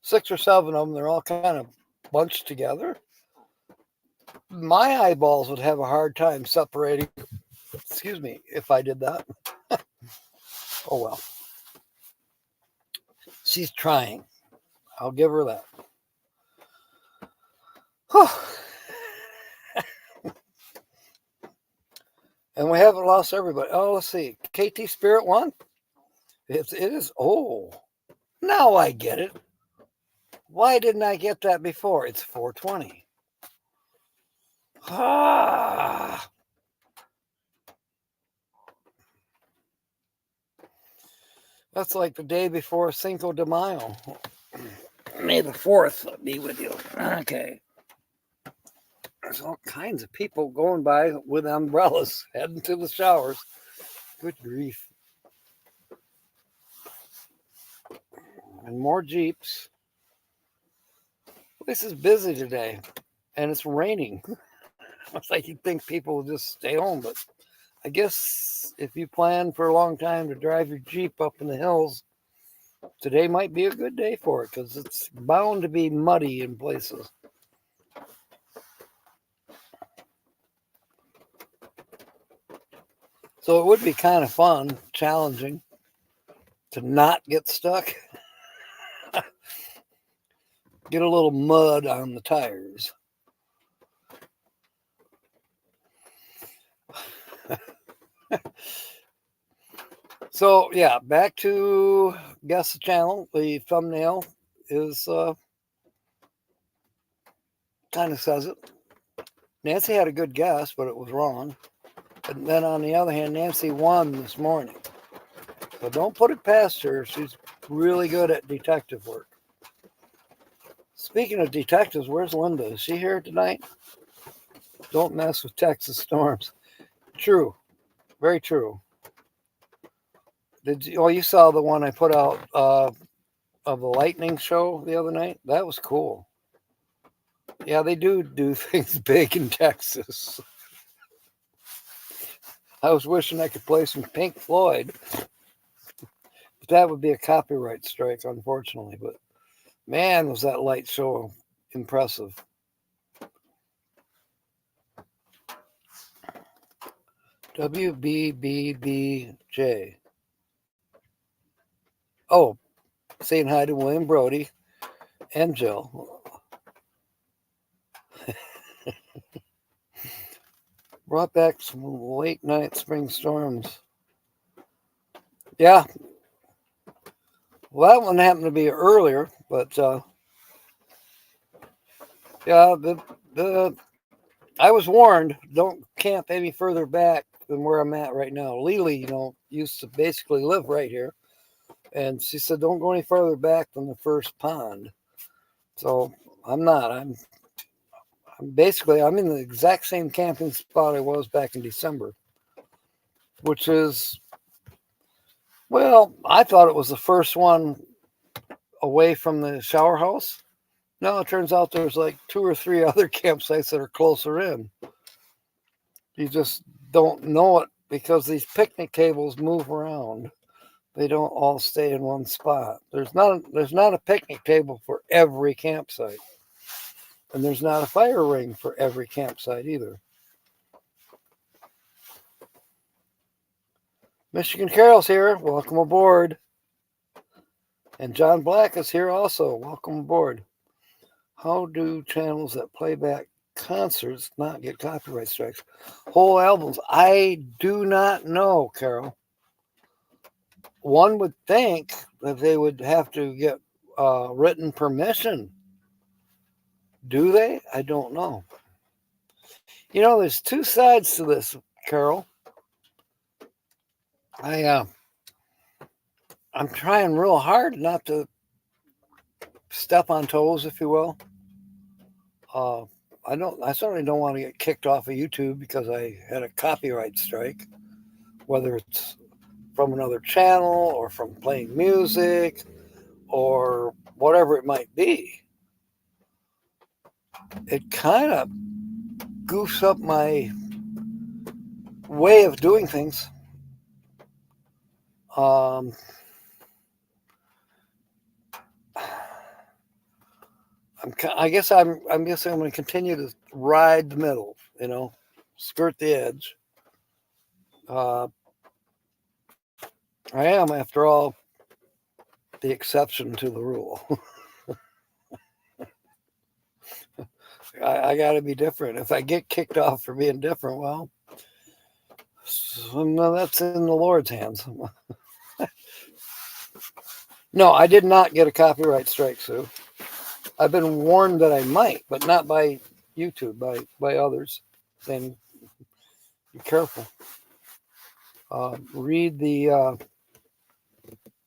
6 or 7 of them. They're all kind of bunched together. My eyeballs would have a hard time separating, excuse me, if I did that. Oh, well. She's trying. I'll give her that. And we haven't lost everybody. Oh, let's see. KT Spirit won? It is. Oh, now I get it. Why didn't I get that before? It's 420. That's like the day before Cinco de Mayo. May the 4th be with you. Okay. There's all kinds of people going by with umbrellas heading to the showers. Good grief. And more Jeeps. This is busy today, and it's raining. It's like you'd think people will just stay home, but I guess if you plan for a long time to drive your Jeep up in the hills, today might be a good day for it because it's bound to be muddy in places. So it would be kind of fun, challenging to not get stuck. Get a little mud on the tires. So, yeah, back to Guess the Channel. The thumbnail is kind of says it. Nancy had a good guess, but it was wrong. And then on the other hand, Nancy won this morning. So don't put it past her. She's really good at detective work. Speaking of detectives, where's Linda? Is she here tonight? Don't mess with Texas storms. True. Very true. You saw the one I put out of the lightning show the other night? That was cool. Yeah, they do things big in Texas. I was wishing I could play some Pink Floyd. But that would be a copyright strike, unfortunately. But man, was that light show impressive. WBBBJ. Oh, saying hi to William Brody and Jill. Brought back some late night spring storms. Yeah. Well, that one happened to be earlier, but yeah, I was warned, don't camp any further back than where I'm at right now. Lily, used to basically live right here. And she said, don't go any further back than the first pond. So I'm not. I'm in the exact same camping spot I was back in December, which is, well, I thought it was the first one away from the shower house. No, it turns out there's like 2 or 3 other campsites that are closer in. You just don't know it because these picnic tables move around. They don't all stay in one spot. There's not a picnic table for every campsite. And there's not a fire ring for every campsite either. Michigan Carol's here. Welcome aboard. And John Black is here also. Welcome aboard. How do channels that play back concerts not get copyright strikes? Whole albums? I do not know, Carol. One would think that they would have to get written permission. Do they? I don't know. You know, there's 2 sides to this, Carol. I'm trying real hard not to step on toes, if you will. I certainly don't want to get kicked off of YouTube because I had a copyright strike, whether it's from another channel or from playing music or whatever it might be. It kind of goofs up my way of doing things. I guess I'm going to continue to ride the middle, skirt the edge. I am, after all, the exception to the rule. I got to be different. If I get kicked off for being different, well, that's in the Lord's hands. No, I did not get a copyright strike, Sue. I've been warned that I might, but not by YouTube, by others, saying, be careful. Read the,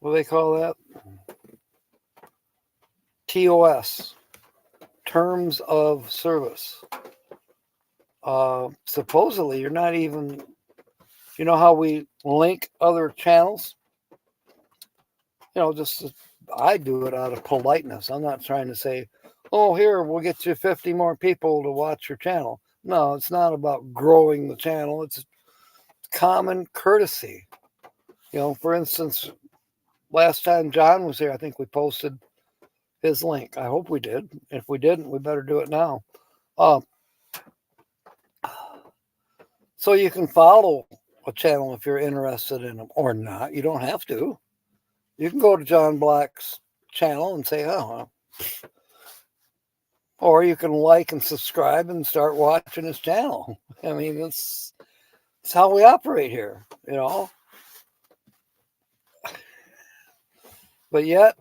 what do they call that? TOS, Terms of Service. Supposedly, you're not even, you know how we link other channels? Just I do it out of politeness. I'm not trying to say, oh, here, we'll get you 50 more people to watch your channel. No, it's not about growing the channel. It's common courtesy. For instance, last time John was here, I think we posted his link. I hope we did. If we didn't, we better do it now. So you can follow a channel if you're interested in them or not. You don't have to. You can go to John Black's channel and say, oh, or you can like and subscribe and start watching his channel. I mean, that's how we operate here, But yet,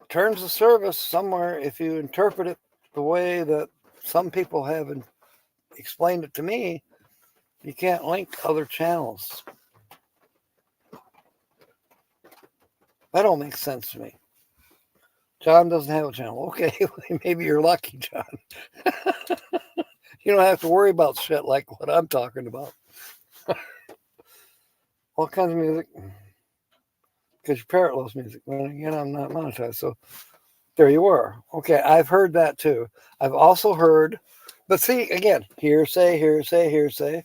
terms of service somewhere, if you interpret it the way that some people have explained it to me, you can't link other channels. That don't make sense to me. John doesn't have a channel. Okay, maybe you're lucky, John. You don't have to worry about shit like what I'm talking about. All kinds of music. Because your parrot loves music. But again, I'm not monetized. So there you were. Okay, I've heard that too. I've also heard, but see, again, hearsay, hearsay, hearsay.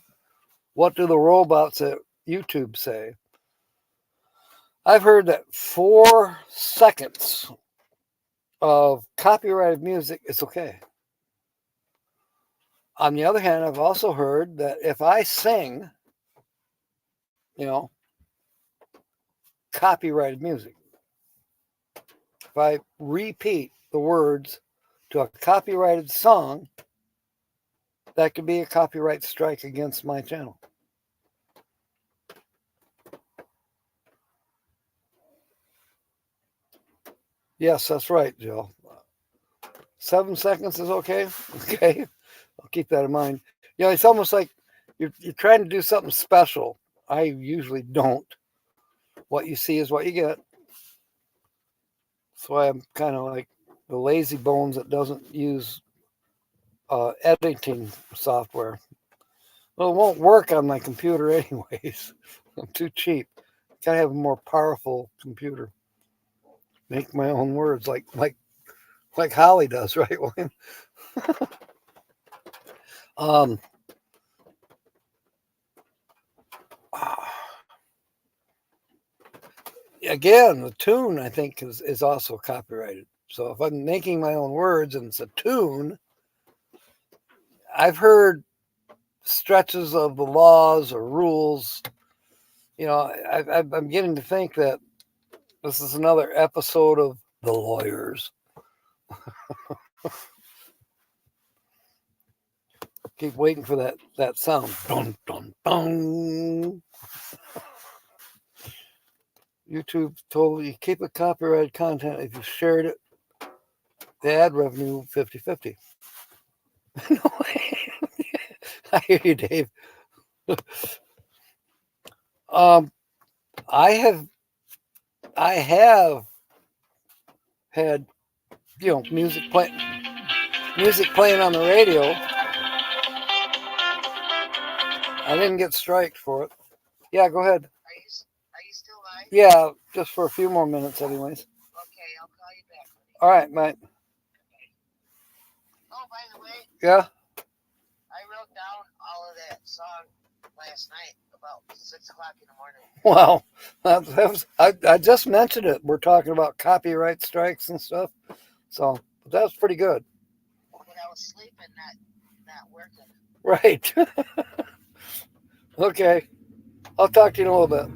What do the robots at YouTube say? I've heard that 4 seconds of copyrighted music is okay. On the other hand, I've also heard that if I sing, copyrighted music, if I repeat the words to a copyrighted song, that could be a copyright strike against my channel. Yes, that's right, Jill. 7 seconds is okay? Okay. I'll keep that in mind. It's almost like you're trying to do something special. I usually don't. What you see is what you get. That's why I'm kind of like the lazy bones that doesn't use editing software. Well, it won't work on my computer anyways. I'm too cheap. Gotta have a more powerful computer. make my own words like Holly does, right, William? um, Again, the tune I think is also copyrighted. So if I'm making my own words and it's a tune, I've heard stretches of the laws or rules. I'm getting to think that this is another episode of The Lawyers. Keep waiting for that sound. Dun, dun, dun. YouTube told you keep it copyrighted content if you shared it. The ad revenue 50-50. No way. I hear you, Dave. I have had music playing on the radio. I didn't get striked for it. Yeah, go ahead. Are you still live? Yeah, just for a few more minutes, anyways. Okay, I'll call you back. All right, mate. Okay. Oh, by the way, Yeah. I wrote down all of that song last night about 6:00 in the morning. Wow, I just mentioned it. We're talking about copyright strikes and stuff, so that's pretty good. But I was sleeping, not working. Right. Okay. I'll talk to you in a little bit.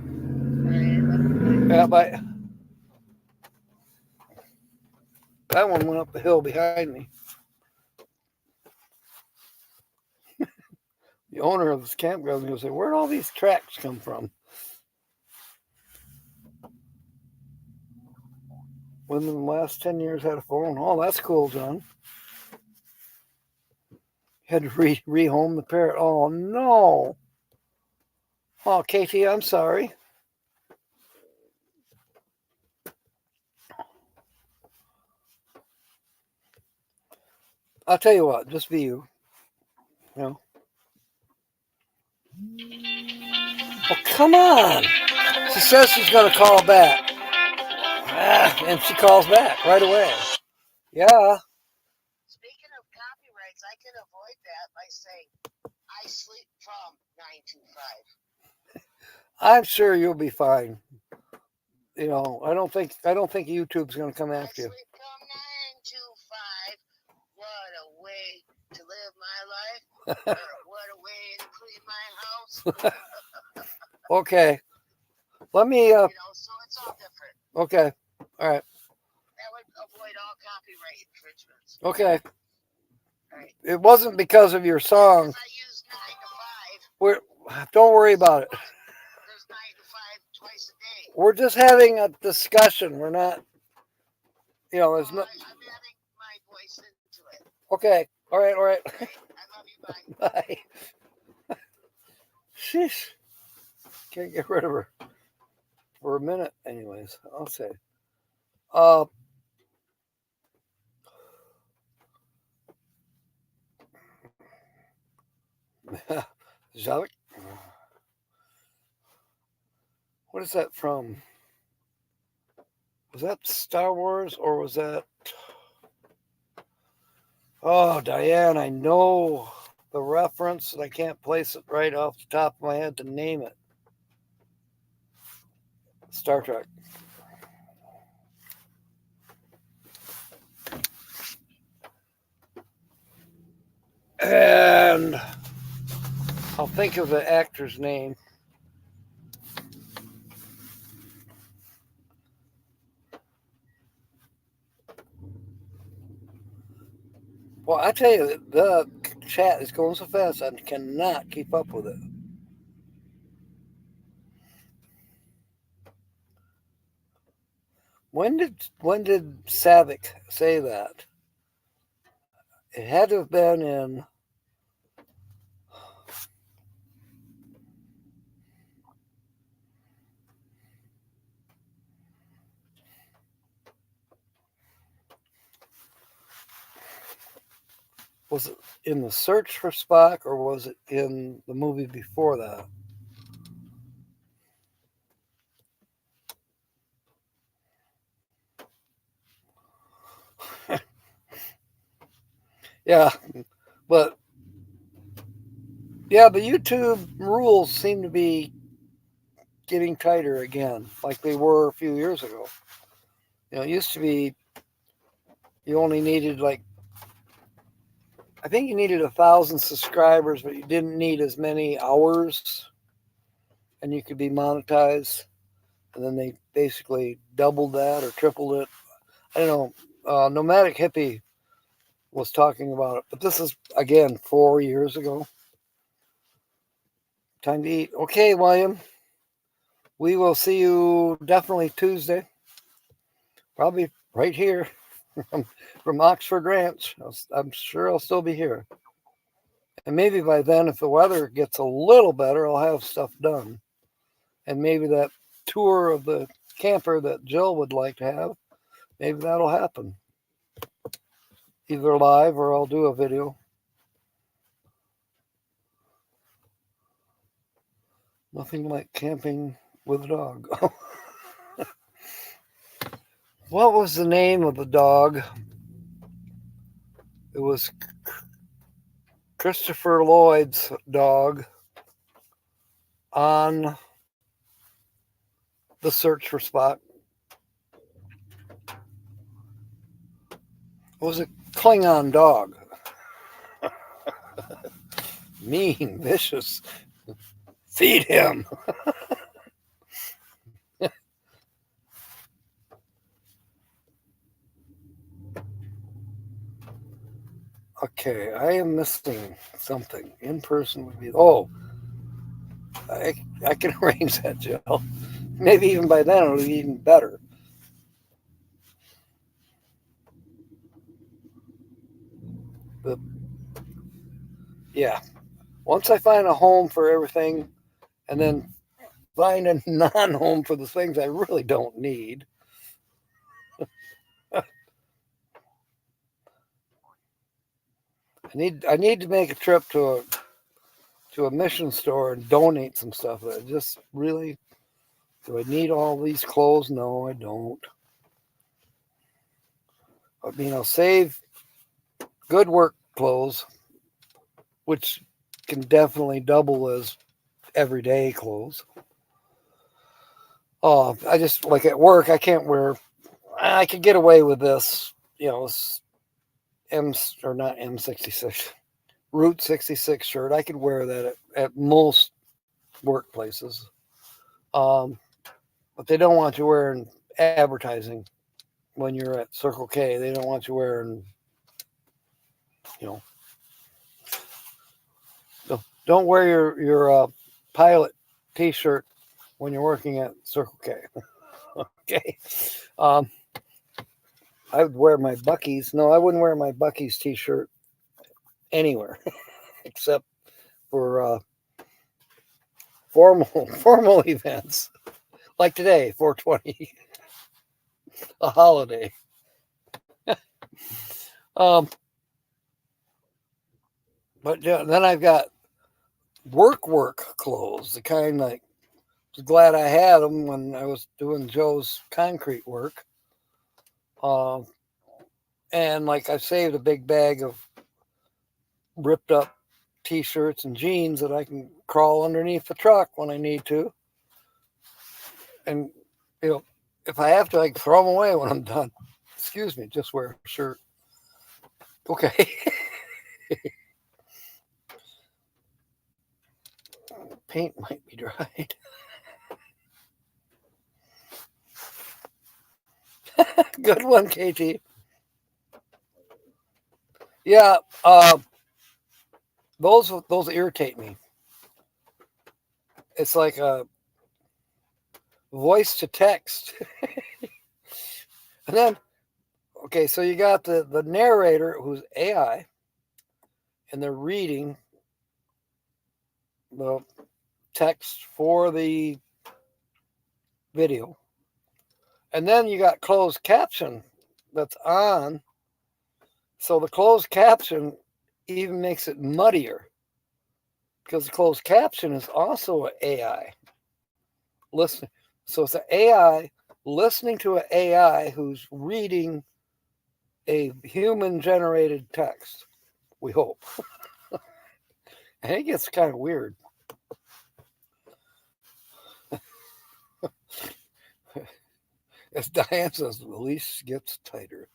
Right. Yeah, bye. That one went up the hill behind me. The owner of this campground is going to say, where'd all these tracks come from? Within the last 10 years had a phone. Oh, that's cool, John. Had to rehome the parrot. Oh, no. Oh, Katie, I'm sorry. I'll tell you what, just be you. Oh, come on. She says she's going to call back. And she calls back right away. Yeah. Speaking of copyrights, I can avoid that by saying I sleep from 9 to 5. I'm sure you'll be fine. I don't think YouTube's going to come after you. I sleep from 9 to 5. What a way to live my life. What a way to clean my house. Okay. Let me So it's all different. Okay. All right. That would avoid all copyright infringements. Okay. All right. It wasn't because of your song. I use 9 to 5. Don't worry about it. There's 9 to 5 twice a day. We're just having a discussion. We're not, there's no. I'm adding my voice into it. Okay. All right. I love you. Bye. Bye. Sheesh. Can't get rid of her for a minute. Anyways, I'll say. Javik. What is that from? Was that Star Wars or was that? Oh, Diane, I know the reference and I can't place it right off the top of my head to name it. Star Trek. And I'll think of the actor's name. Well, I tell you, the chat is going so fast, I cannot keep up with it. When did Savick say that? It had to have been in. Was it in The Search for Spock or was it in the movie before that? Yeah, but yeah, the YouTube rules seem to be getting tighter again, like they were a few years ago. It used to be you only needed like I think you needed 1,000 subscribers, but you didn't need as many hours, and you could be monetized. And then they basically doubled that or tripled it. I don't know. Nomadic Hippie was talking about it, but this is again 4 years ago. Time to eat. Okay, William. We will see you definitely Tuesday. Probably right here from Oxford Ranch. I'm sure I'll still be here. And maybe by then, if the weather gets a little better, I'll have stuff done. And maybe that tour of the camper that Jill would like to have, maybe that'll happen. Either live or I'll do a video. Nothing like camping with a dog. What was the name of the dog? It was Christopher Lloyd's dog on the search for Spot. It was a Klingon dog. Mean, vicious. Feed him. Okay, I am missing something. In person would be. Oh, I can arrange that, Jill. Maybe even by then it'll be even better. But yeah, once I find a home for everything, and then find a non-home for the things I really don't need. I need to make a trip to a mission store and donate some stuff. I just really do I need all these clothes? No, I don't. I mean, I'll save good work clothes, which can definitely double as everyday clothes. Oh, I just like at work, I can't wear. I could get away with this, M or not M66, Route 66 shirt. I could wear that at most workplaces. Um, but they don't want you wearing advertising when you're at Circle K. They don't want you wearing, you know, don't wear your pilot T-shirt when you're working at Circle K. Okay. Um, I would wear my Buc-ee's. No, I wouldn't wear my Buc-ee's T-shirt anywhere except for formal events like today, 420, a holiday. um, but yeah, then I've got work clothes, the kind like I was glad I had them when I was doing Joe's concrete work. Um, and like I saved a big bag of ripped up t-shirts and jeans that I can crawl underneath the truck when I need to. And if I have to, I can throw them away when I'm done. Excuse me, just wear a shirt. Okay. Paint might be dried. Good one, KT. Yeah, those irritate me. It's like a voice to text. And then, okay, so you got the narrator who's AI, and they're reading the text for the video. And then you got closed caption that's on. So the closed caption even makes it muddier because the closed caption is also an AI listening. So it's an AI listening to an AI who's reading a human generated text. We hope. And it gets kind of weird. As Diane says, the leash gets tighter.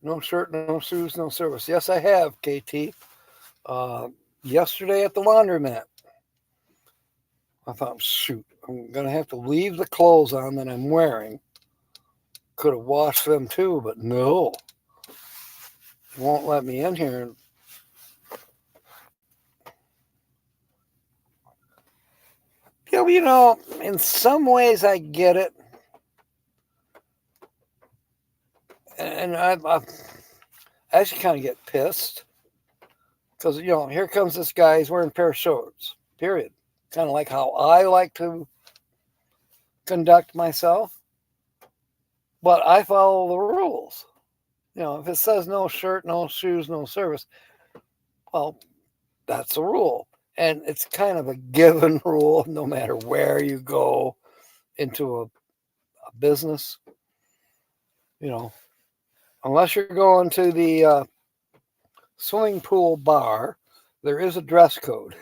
No shirt, no shoes, no service. Yes, I have, KT. Yesterday at the laundromat, I thought, shoot, I'm going to have to leave the clothes on that I'm wearing. Could have washed them too, but no. It won't let me in here. Yeah, in some ways I get it. And I actually kind of get pissed. Because, here comes this guy, he's wearing a pair of shorts, period. Kind of like how I like to conduct myself. But I follow the rules. If it says no shirt, no shoes, no service, well, that's a rule. And it's kind of a given rule no matter where you go into a business. Unless you're going to the swimming pool bar, there is a dress code.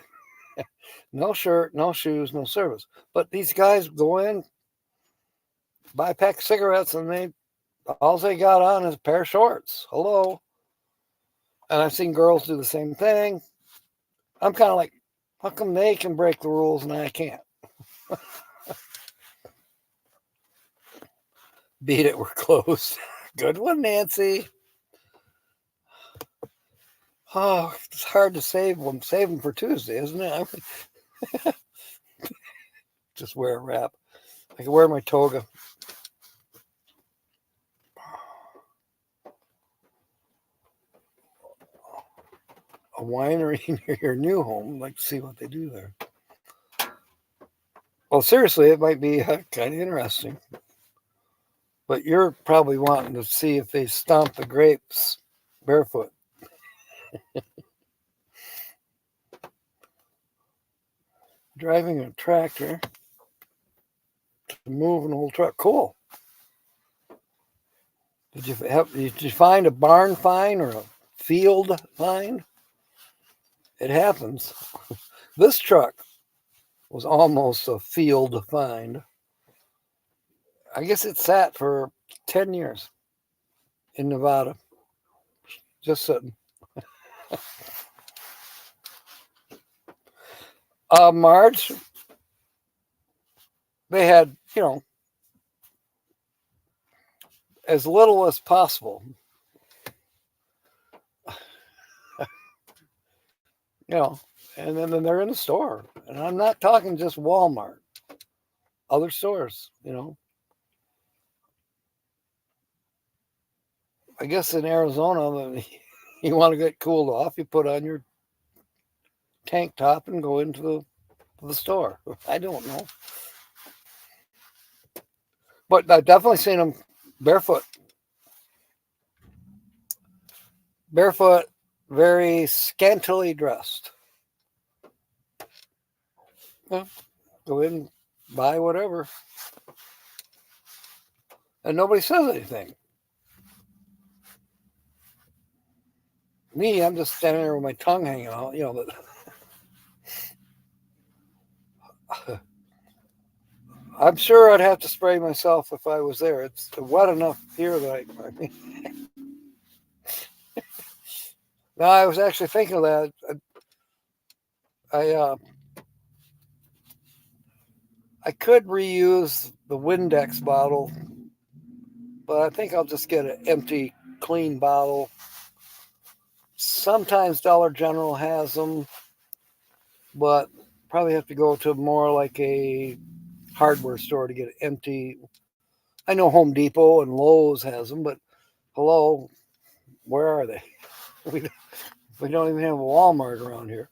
No shirt, no shoes, no service. But these guys go in, buy a pack of cigarettes, and all they got on is a pair of shorts. Hello. And I've seen girls do the same thing. I'm kind of like, how come they can break the rules and I can't? Beat it, we're closed. Good one, Nancy. Oh, it's hard to save them. Save them for Tuesday, isn't it? Just wear a wrap. I can wear my toga. A winery near your new home. I'd like to see what they do there. Well, seriously, it might be kind of interesting. But you're probably wanting to see if they stomp the grapes barefoot. Driving a tractor to move an old truck. Cool. Did you find a barn find or a field find? It happens. This truck was almost a field find. I guess it sat for 10 years in Nevada. Just sitting. Marge, they had, as little as possible. And then they're in the store. And I'm not talking just Walmart. Other stores, I guess in Arizona, you want to get cooled off, you put on your tank top and go into the store. I don't know. But I've definitely seen them barefoot. Barefoot, very scantily dressed. Well, go in, buy whatever. And nobody says anything. Me, I'm just standing there with my tongue hanging out, but I'm sure I'd have to spray myself if I was there. It's wet enough here that I mean. No, I was actually thinking of that. I could reuse the Windex bottle, but I think I'll just get an empty, clean bottle. Sometimes Dollar General has them, but probably have to go to more like a hardware store to get it empty. I know Home Depot and Lowe's has them, but hello, where are they? We don't even have a Walmart around here,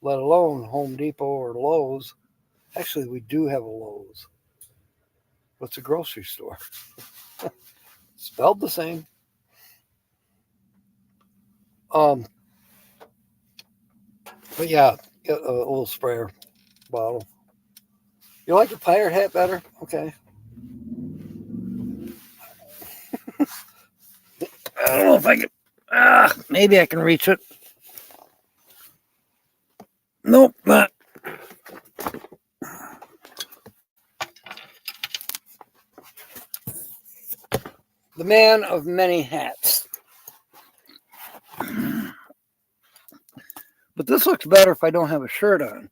let alone Home Depot or Lowe's. Actually, we do have a Lowe's. But it's a grocery store. Spelled the same. But yeah, get a little sprayer bottle. You like the pirate hat better? Okay. I don't know if I can. Maybe I can reach it. Nope, not. The man of many hats. But this looks better if I don't have a shirt on.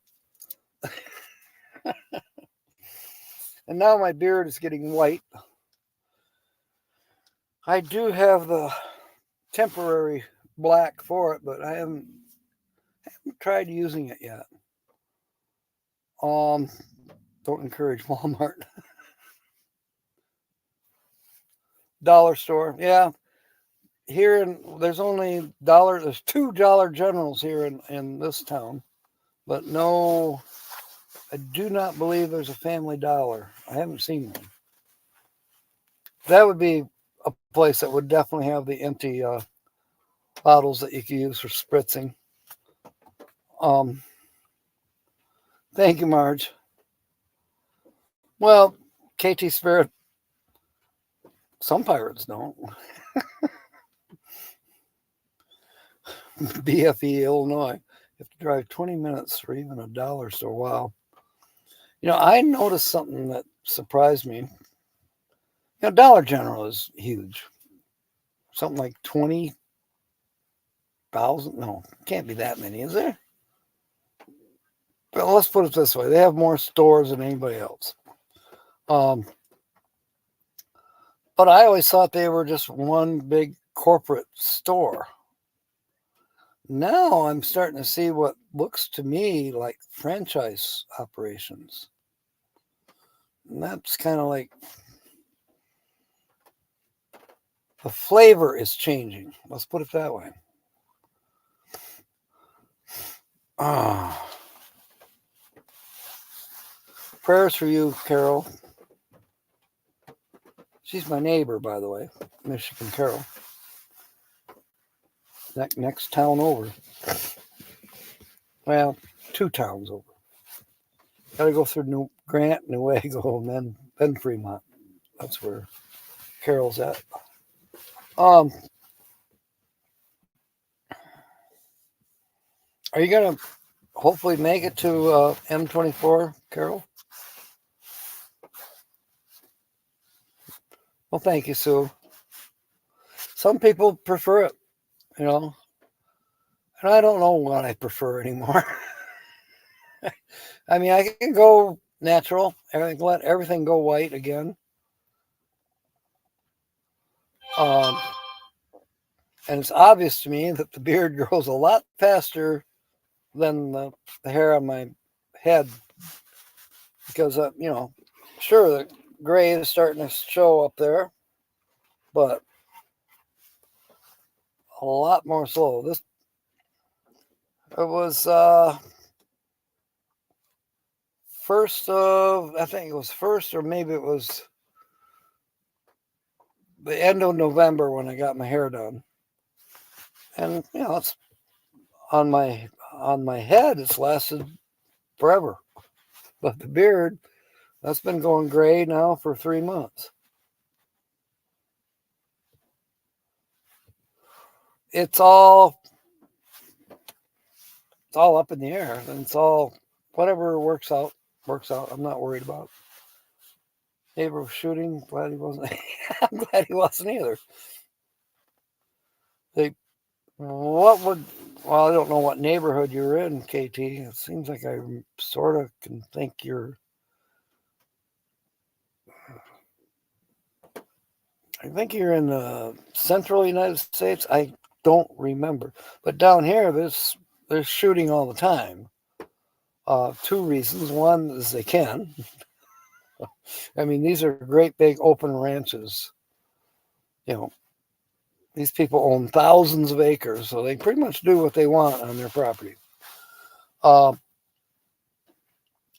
And now my beard is getting white. I do have the temporary black for it, but I haven't tried using it yet. Don't encourage Walmart. Dollar store, yeah. Here there's only there's two Dollar Generals here in this town, but no, I do not believe there's a Family Dollar. I haven't seen one. That would be a place that would definitely have the empty bottles that you can use for spritzing. Thank you, Marge. Well, KT Spirit, some pirates don't. BFE, Illinois. You have to drive 20 minutes for even a dollar store. Wow. You know, I noticed something that surprised me. You know, Dollar General is huge. Something like 20,000. No, can't be that many, is there? Well, let's put it this way. They have more stores than anybody else. But I always thought they were just one big corporate store. Now I'm starting to see what looks to me like franchise operations. And that's kind of like the flavor is changing. Let's put it that way. Prayers for you, Carol. She's my neighbor, by the way, Michigan Carol. Next town over. Well, 2 towns over. Got to go through New Grant, Newaygo, and then Fremont. That's where Carol's at. Are you gonna hopefully make it to M24, Carol? Well, thank you, Sue. Some people prefer it, you know, and I don't know what I prefer anymore. I mean, I can go natural, let everything go white again. And it's obvious to me that the beard grows a lot faster than the hair on my head because, you know, sure, the gray is starting to show up there, but a lot more slow. It was I think it was first, or maybe it was the end of November when I got my hair done. And, you know, it's on my head, it's lasted forever. But the beard, that's been going gray now for 3 months. It's all up in the air, and it's all whatever works out. I'm not worried about it. Neighbor was shooting. Glad he wasn't. I'm glad he wasn't either. Well, I don't know what neighborhood you're in, KT. It seems like I sort of can think I think you're in the central United States. I don't remember. But down here, there's shooting all the time. 2 reasons. One is they can. I mean, these are great big open ranches. You know, these people own thousands of acres, so they pretty much do what they want on their property. And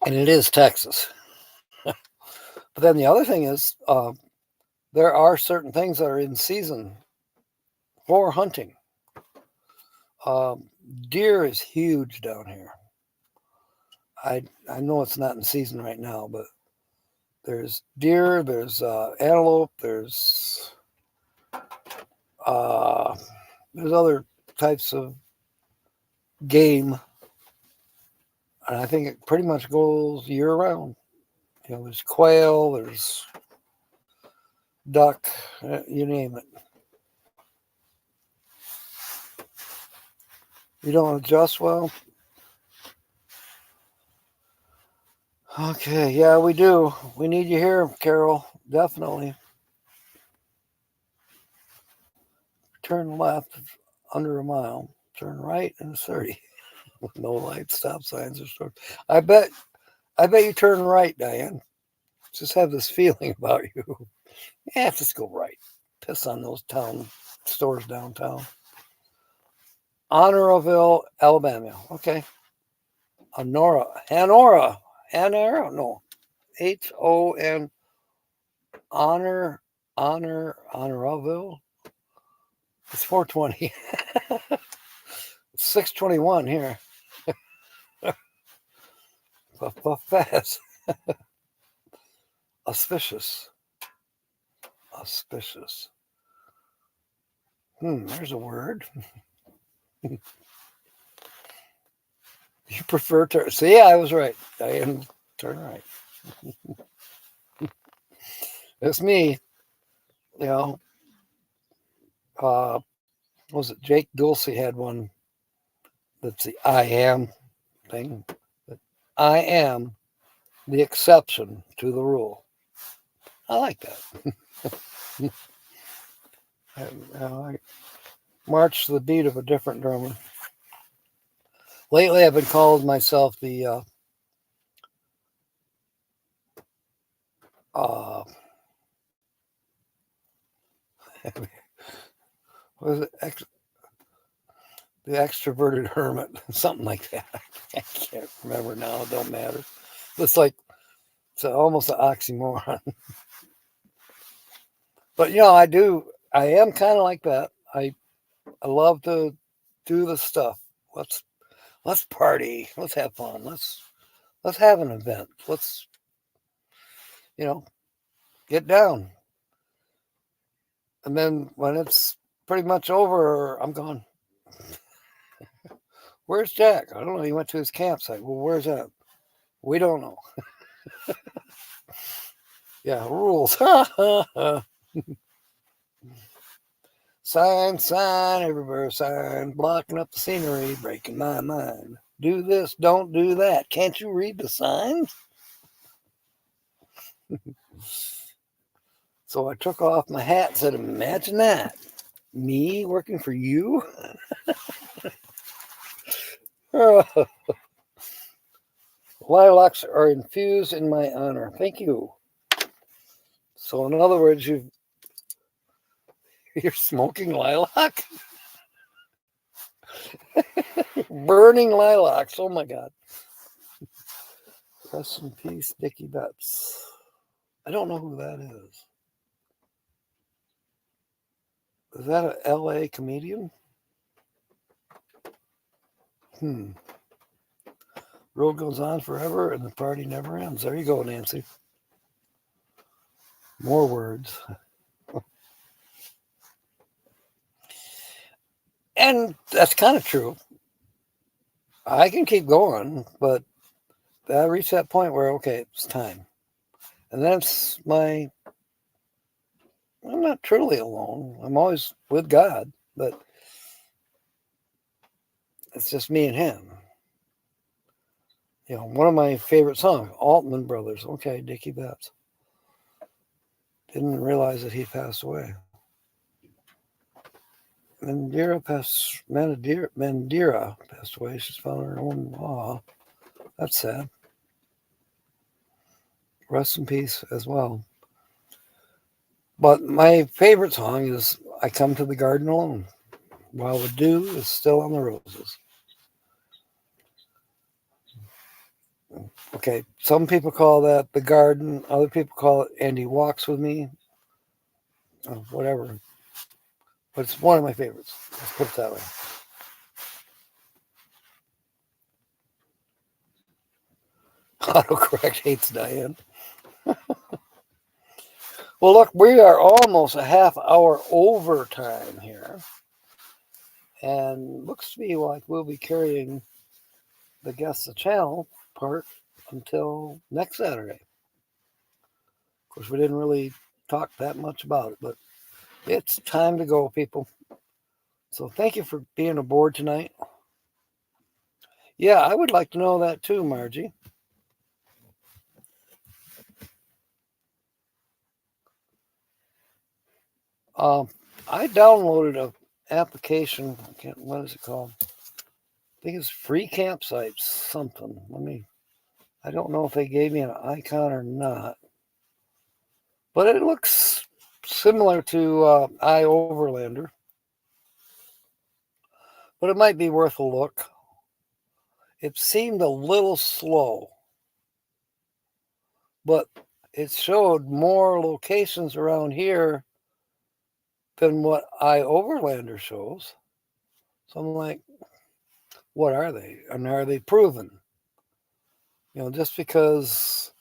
it is Texas. But then the other thing is, there are certain things that are in season for hunting. Deer is huge down here. I know it's not in season right now, but there's deer, there's antelope, there's Uh, there's other types of game, and I think it pretty much goes year round. There's quail, there's duck, you name it. You don't adjust well? Okay, yeah, we do. We need you here, Carol. Definitely. Turn left under a mile. Turn right in 30. With no lights, stop signs, or stores. I bet you turn right, Diane. Just have this feeling about you. Yeah, just go right. Piss on those town stores downtown. Honoraville, Alabama. Okay. Honora, no. Honorville. Honoraville. It's 420. 621 here. Puff fast. Auspicious. There's a word. You prefer turn. See, I was right. Diane, turn right. It's me. You know, was it Jake Dulce had one that's the I am thing? I am the exception to the rule. I like that. I march to the beat of a different drummer. Lately, I've been calling myself the what is it? The extroverted hermit, something like that. I can't remember now. It don't matter. It's almost an oxymoron. But I am kind of like that. I love to do the stuff. Let's party. Let's have fun. Let's have an event. Let's get down. And then when it's pretty much over, I'm gone. Where's Jack? I don't know. He went to his campsite. Well, where's that? We don't know. Yeah, rules. Sign, everywhere sign, blocking up the scenery, breaking my mind. Do this, don't do that. Can't you read the signs? So I took off my hat and said, imagine that. Me working for you? Lilacs are infused in my honor. Thank you. So in other words, you're smoking lilac? Burning lilacs. Oh my God. Rest in peace, Dickie Betts. I don't know who that is. Is that an LA comedian? Road goes on forever and the party never ends. There you go, Nancy. More words. And that's kind of true. I can keep going, but I reached that point where, okay, it's time. And I'm not truly alone. I'm always with God, but it's just me and him. One of my favorite songs, Altman Brothers. Okay, Dickie Betts. Didn't realize that he passed away. Mandira passed away. She's found her own law. That's sad. Rest in peace as well. But my favorite song is I Come to the Garden Alone, while the dew is still on the roses. Okay, some people call that the garden. Other people call it And He Walks With Me. Whatever. But it's one of my favorites. Let's put it that way. Autocorrect hates Diane. Well, look, we are almost a half hour overtime here. And looks to me like we'll be carrying the Guess the Channel part until next Saturday. Of course, we didn't really talk that much about it, but it's time to go, people. So thank you for being aboard tonight. Yeah, I would like to know that too, Margie. I downloaded a application. What is it called? I think it's Free Campsites something. I don't know if they gave me an icon or not, but it looks similar to iOverlander. But it might be worth a look. It seemed a little slow, but it showed more locations around here than what iOverlander shows. So I'm like, what are they? And are they proven? Just because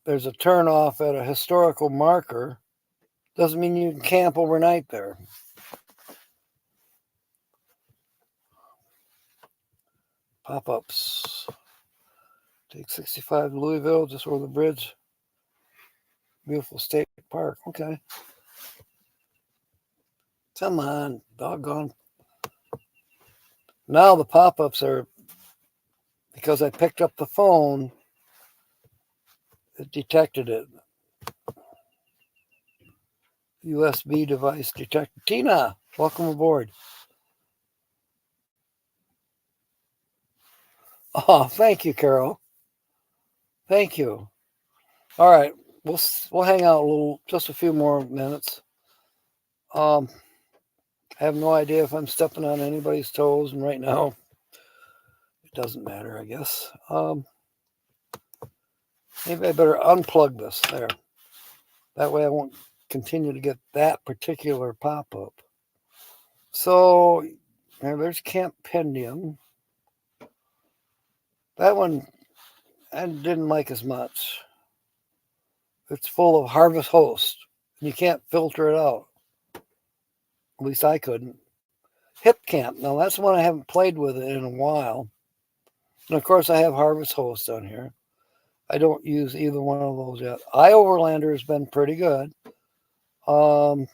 there's a turnoff at a historical marker doesn't mean you can camp overnight there. Pop-ups. Take 65 to Louisville, just over the bridge. Beautiful state park. Okay. Come on, doggone. Now the pop-ups are, because I picked up the phone, it detected it. USB device detected. Tina, welcome aboard. Oh, thank you, Carol. Thank you. All right, we'll hang out just a few more minutes. I have no idea if I'm stepping on anybody's toes, and right now it doesn't matter, I guess. Maybe I better unplug this there. That way I won't continue to get that particular pop-up. So there's Camp Pendium. That one I didn't like as much. It's full of Harvest Host. You can't filter it out. At least I couldn't. Hip Camp. Now that's one I haven't played with in a while. And of course I have Harvest Host on here. I don't use either one of those yet. iOverlander has been pretty good. I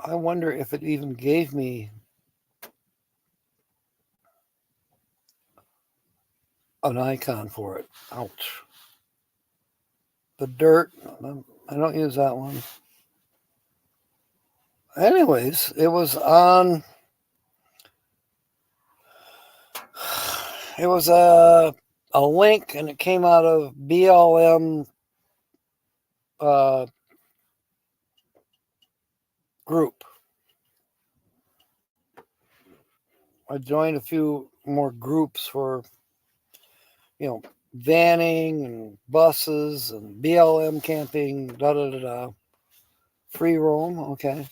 wonder if it even gave me an icon for it. Ouch. The Dirt. I don't use that one. Anyways, it was on. It was a link, and it came out of BLM group. I joined a few more groups for, vanning and buses and BLM camping, da-da-da-da. Free roam, okay.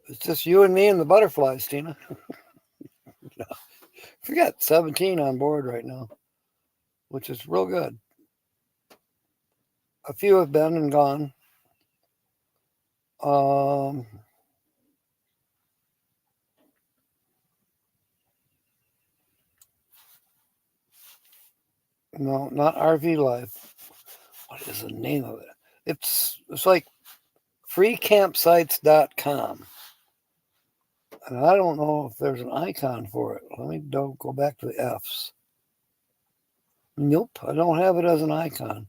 It's just you and me and the butterflies, Tina. We got 17 on board right now, which is real good. A few have been and gone. No, not RV Life. What is the name of it? It's like freecampsites.com. And I don't know if there's an icon for it. Let me go back to the F's. Nope, I don't have it as an icon.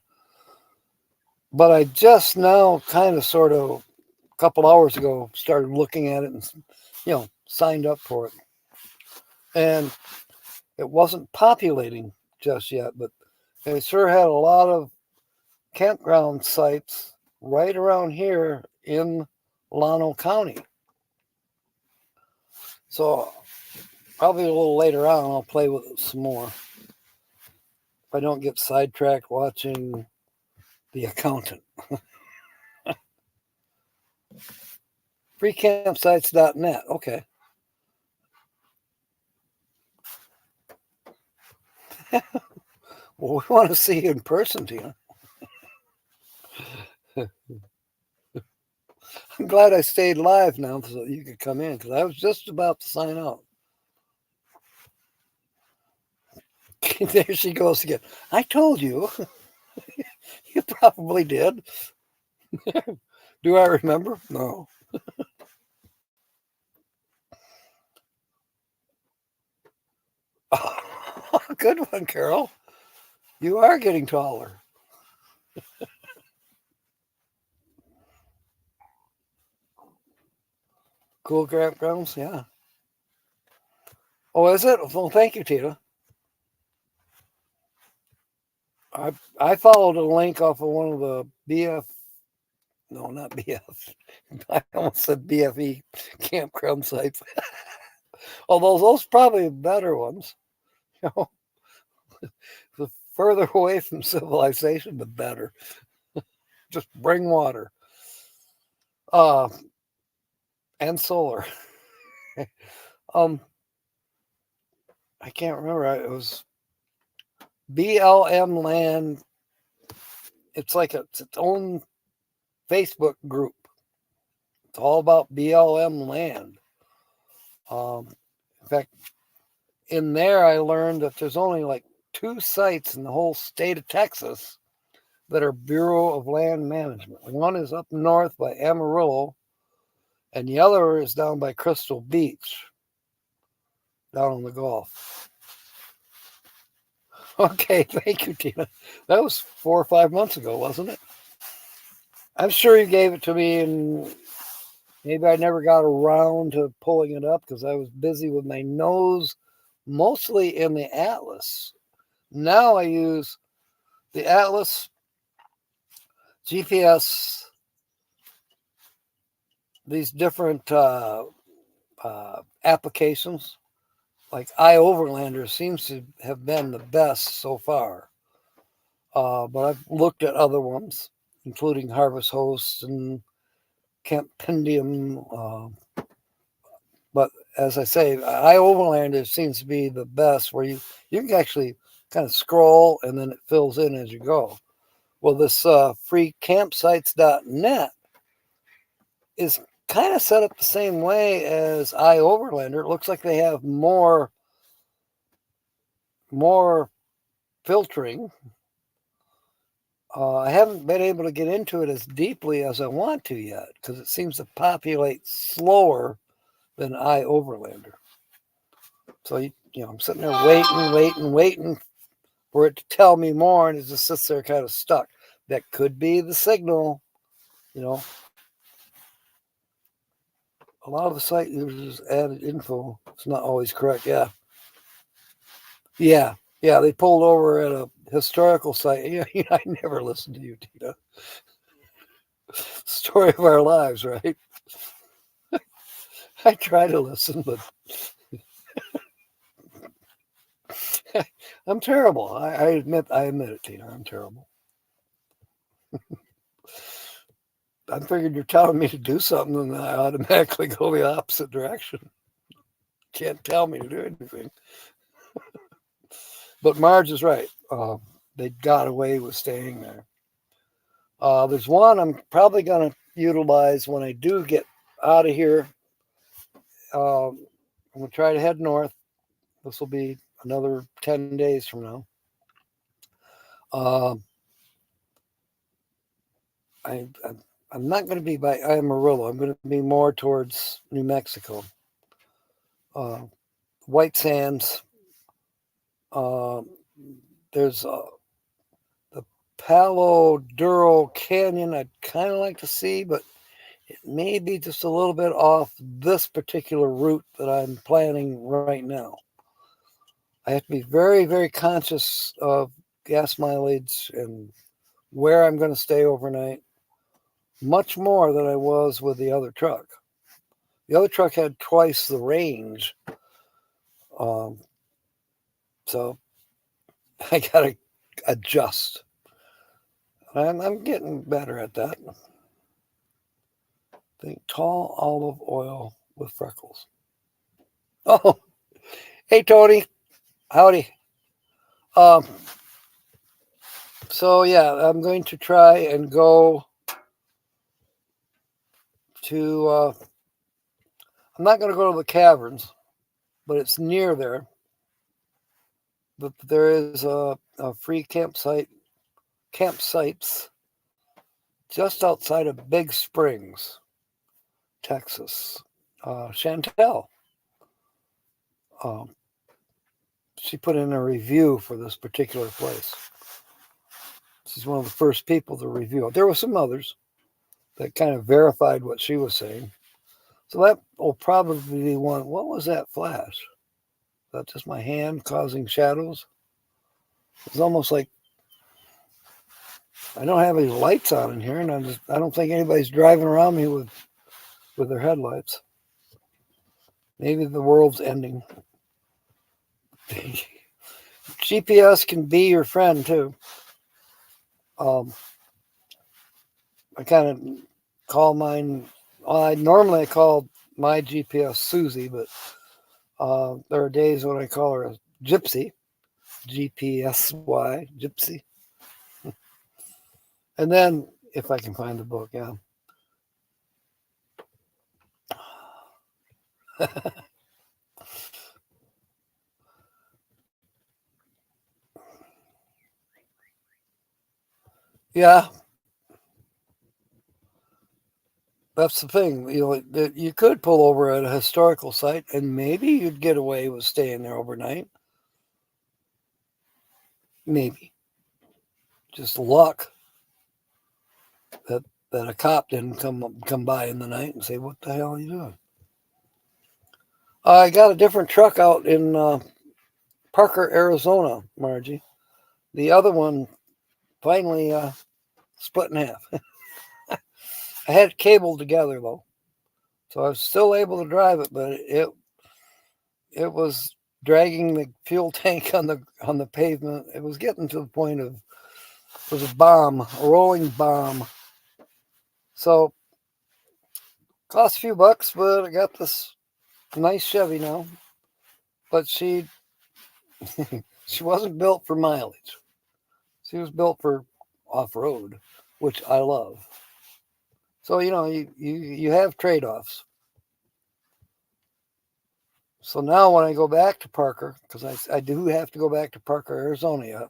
But I just now kind of sort of a couple hours ago started looking at it and, signed up for it. And it wasn't populating just yet, but they sure had a lot of campground sites right around here in Llano County. So probably a little later on, I'll play with it some more. If I don't get sidetracked watching The Accountant. Freecampsites.net. Okay. Well, we want to see you in person, Tina. I'm glad I stayed live now so you could come in because I was just about to sign out. There she goes again. I told you. You probably did. Do I remember? No. Good one, Carol. You are getting taller. Cool campgrounds, yeah. Oh, is it? Well, thank you, Tina. I followed a link off of one of the BF. No, not BF. I almost said BFE campground sites. Although those probably better ones. You know, the further away from civilization, the better. Just bring water. Uh, and solar. um, I can't remember. It was BLM Land. It's like its own Facebook group. It's all about BLM land. In fact, in there, I learned that there's only like 2 sites in the whole state of Texas that are Bureau of Land Management. One is up north by Amarillo, and the other is down by Crystal Beach, down on the Gulf. Okay, thank you, Tina. That was 4 or 5 months ago, wasn't it? I'm sure you gave it to me, and maybe I never got around to pulling it up because I was busy with my nose mostly in the Atlas. Now I use the Atlas GPS, these different applications. Like iOverlander seems to have been the best so far. But I've looked at other ones, including Harvest Host and Campendium. But as I say, iOverlander seems to be the best where you can actually kind of scroll and then it fills in as you go. Well, this freecampsites.net is kind of set up the same way as iOverlander. It looks like they have more filtering. I haven't been able to get into it as deeply as I want to yet because it seems to populate slower than iOverlander. So I'm sitting there waiting for it to tell me more, and it just sits there kind of stuck. That could be the signal. A lot of the site users added info. It's not always correct. Yeah. They pulled over at a historical site. Yeah, I never listened to you, Tina. Story of our lives, right? I try to listen, but I'm terrible. I admit it, Tina. I'm terrible. I figured you're telling me to do something, and I automatically go the opposite direction. Can't tell me to do anything. But Marge is right. They got away with staying there. There's one I'm probably going to utilize when I do get out of here. I'm going to try to head north. This will be another 10 days from now. I'm not going to be by Amarillo. I'm going to be more towards New Mexico. White Sands. There's the Palo Duro Canyon I'd kind of like to see, but it may be just a little bit off this particular route that I'm planning right now. I have to be very, very conscious of gas mileage and where I'm going to stay overnight, much more than I was with the other truck. The other truck had twice the range. So I got to adjust. I'm getting better at that. Think tall olive oil with freckles. Oh, hey, Tony. Howdy. Um, so yeah, I'm going to try and go to. I'm not going to go to the caverns, but it's near there. But there is a free campsites just outside of Big Springs, Texas. Chantel, um, she put in a review for this particular place. She's one of the first people to review it. There were some others that kind of verified what she was saying. So that will probably be one. What was that flash? Is that just my hand causing shadows? It's almost like I don't have any lights on in here, and I don't think anybody's driving around me with their headlights. Maybe the world's ending. GPS can be your friend too. I kind of call mine. I normally call my GPS Susie, but there are days when I call her a Gypsy, GPSY, Gypsy. And then if I can find the book, yeah. Yeah, that's the thing. You could pull over at a historical site, and maybe you'd get away with staying there overnight. Maybe just luck that a cop didn't come by in the night and say, "What the hell are you doing?" I got a different truck out in Parker, Arizona, Margie. The other one finally split in half. I had it cabled together though, so I was still able to drive it, but it was dragging the fuel tank on the pavement. It was getting to the point of it was a bomb, a rolling bomb. So cost a few bucks, but I got this nice Chevy now. But she wasn't built for mileage. She was built for off road, which I love. So you have trade offs. So now when I go back to Parker, because I do have to go back to Parker, Arizona yet,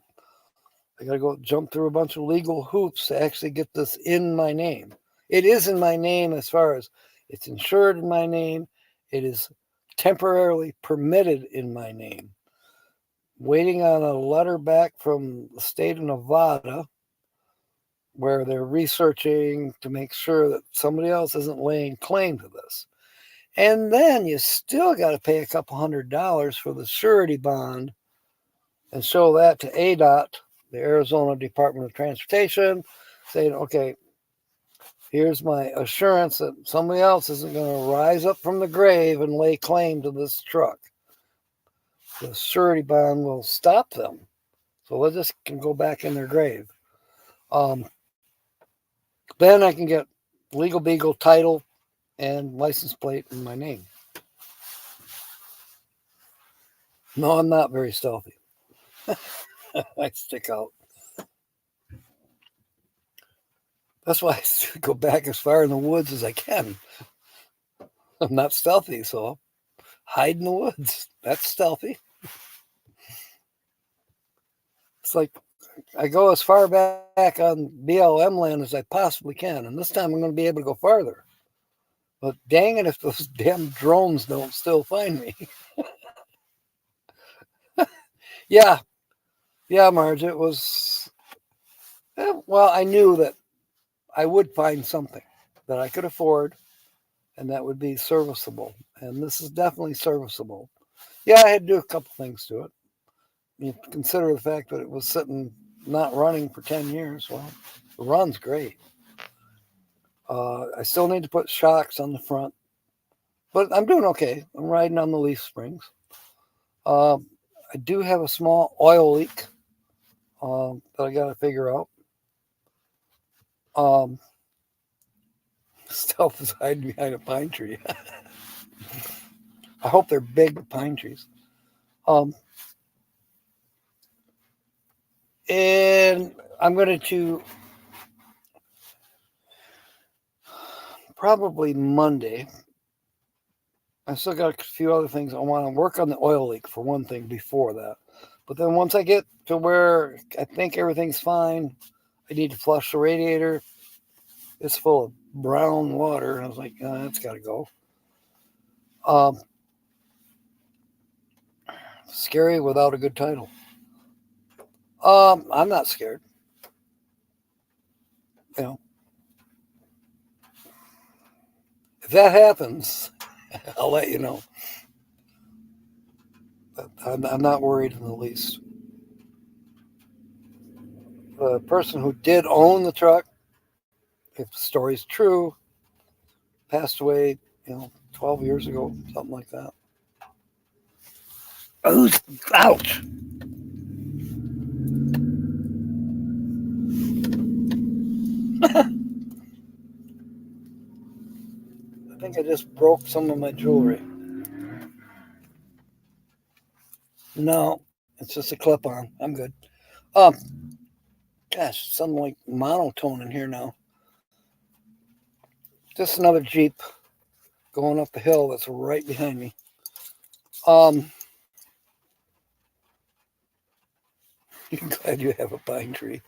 I got to go jump through a bunch of legal hoops to actually get this in my name. It is in my name as far as it's insured in my name. It is temporarily permitted in my name. Waiting on a letter back from the state of Nevada where they're researching to make sure that somebody else isn't laying claim to this. And then you still got to pay a couple $100 for the surety bond and show that to ADOT, the Arizona Department of Transportation, saying, okay, here's my assurance that somebody else isn't going to rise up from the grave and lay claim to this truck. The surety bond will stop them. So they just can go back in their grave. Then I can get legal beagle title and license plate in my name. No, I'm not very stealthy. I stick out. That's why I go back as far in the woods as I can. I'm not stealthy, so hide in the woods. That's stealthy. It's like I go as far back on BLM land as I possibly can, and this time I'm going to be able to go farther. But dang it if those damn drones don't still find me. Yeah, Marge, it was... Well, I knew that I would find something that I could afford and that would be serviceable. And this is definitely serviceable. Yeah, I had to do a couple things to it. You consider the fact that it was sitting not running for 10 years. Well, it runs great. I still need to put shocks on the front, but I'm doing okay. I'm riding on the leaf springs. I do have a small oil leak that I got to figure out. Stealth is hiding behind a pine tree. I hope they're big pine trees. And I'm going to probably Monday. I still got a few other things. I want to work on the oil leak for one thing before that. But then once I get to where I think everything's fine, I need to flush the radiator. It's full of brown water. And I was like, that's got to go. Scary without a good title. I'm not scared. You know, if that happens, I'll let you know. But I'm not worried in the least. The person who did own the truck, if the story's true, passed away, 12 years ago, something like that. Ouch! I think I just broke some of my jewelry. No, it's just a clip on. I'm good. Um, Gosh, something like monotone in here now. Just another Jeep going up the hill that's right behind me. I'm glad you have a pine tree.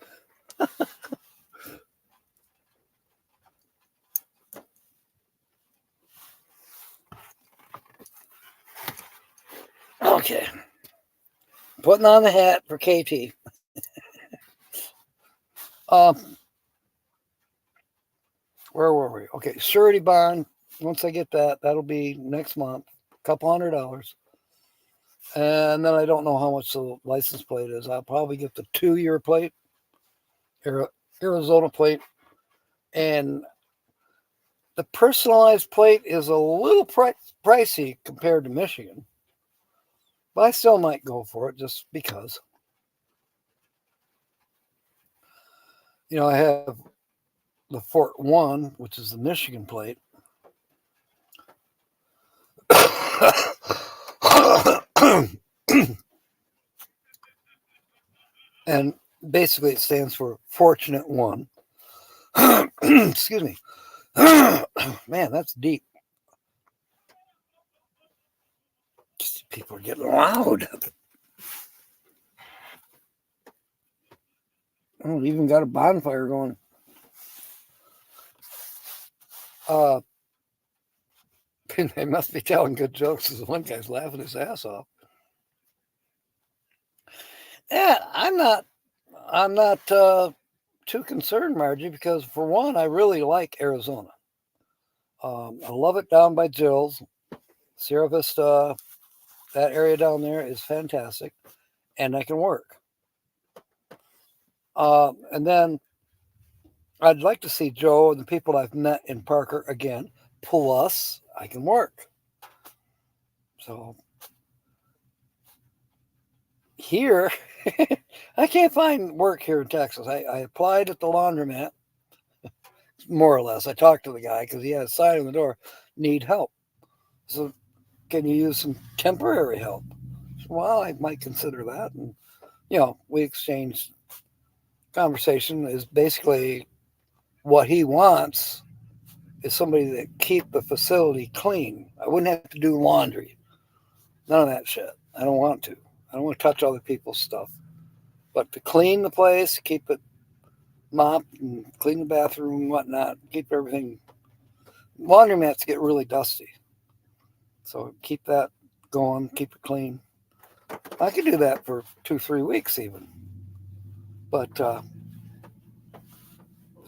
Okay. Putting on the hat for KT. Where were we? Okay, surety bond. Once I get that, that'll be next month. A couple $100. And then I don't know how much the license plate is. I'll probably get the 2-year plate, Arizona plate. And the personalized plate is a little pricey compared to Michigan. But I still might go for it just because. I have the Fort 1, which is the Michigan plate. And basically it stands for Fortunate One. Excuse me. Man, that's deep. People are getting loud. Oh, even got a bonfire going. They must be telling good jokes because one guy's laughing his ass off. Yeah, I'm not too concerned, Margie, because for one, I really like Arizona. I love it down by Jill's, Sierra Vista. That area down there is fantastic, and I can work. And then I'd like to see Joe and the people I've met in Parker again. Plus, I can work. So here, I can't find work here in Texas. I applied at the laundromat, more or less. I talked to the guy because he had a sign on the door, need help. So can you use some temporary help? Well, I might consider that. And, we exchanged conversation is basically what he wants is somebody that keep the facility clean. I wouldn't have to do laundry. None of that shit. I don't want to. I don't want to touch other people's stuff. But to clean the place, keep it mopped and clean the bathroom and whatnot, keep everything. Laundromats get really dusty. So keep that going, keep it clean. I could do that for 2-3 weeks even. But the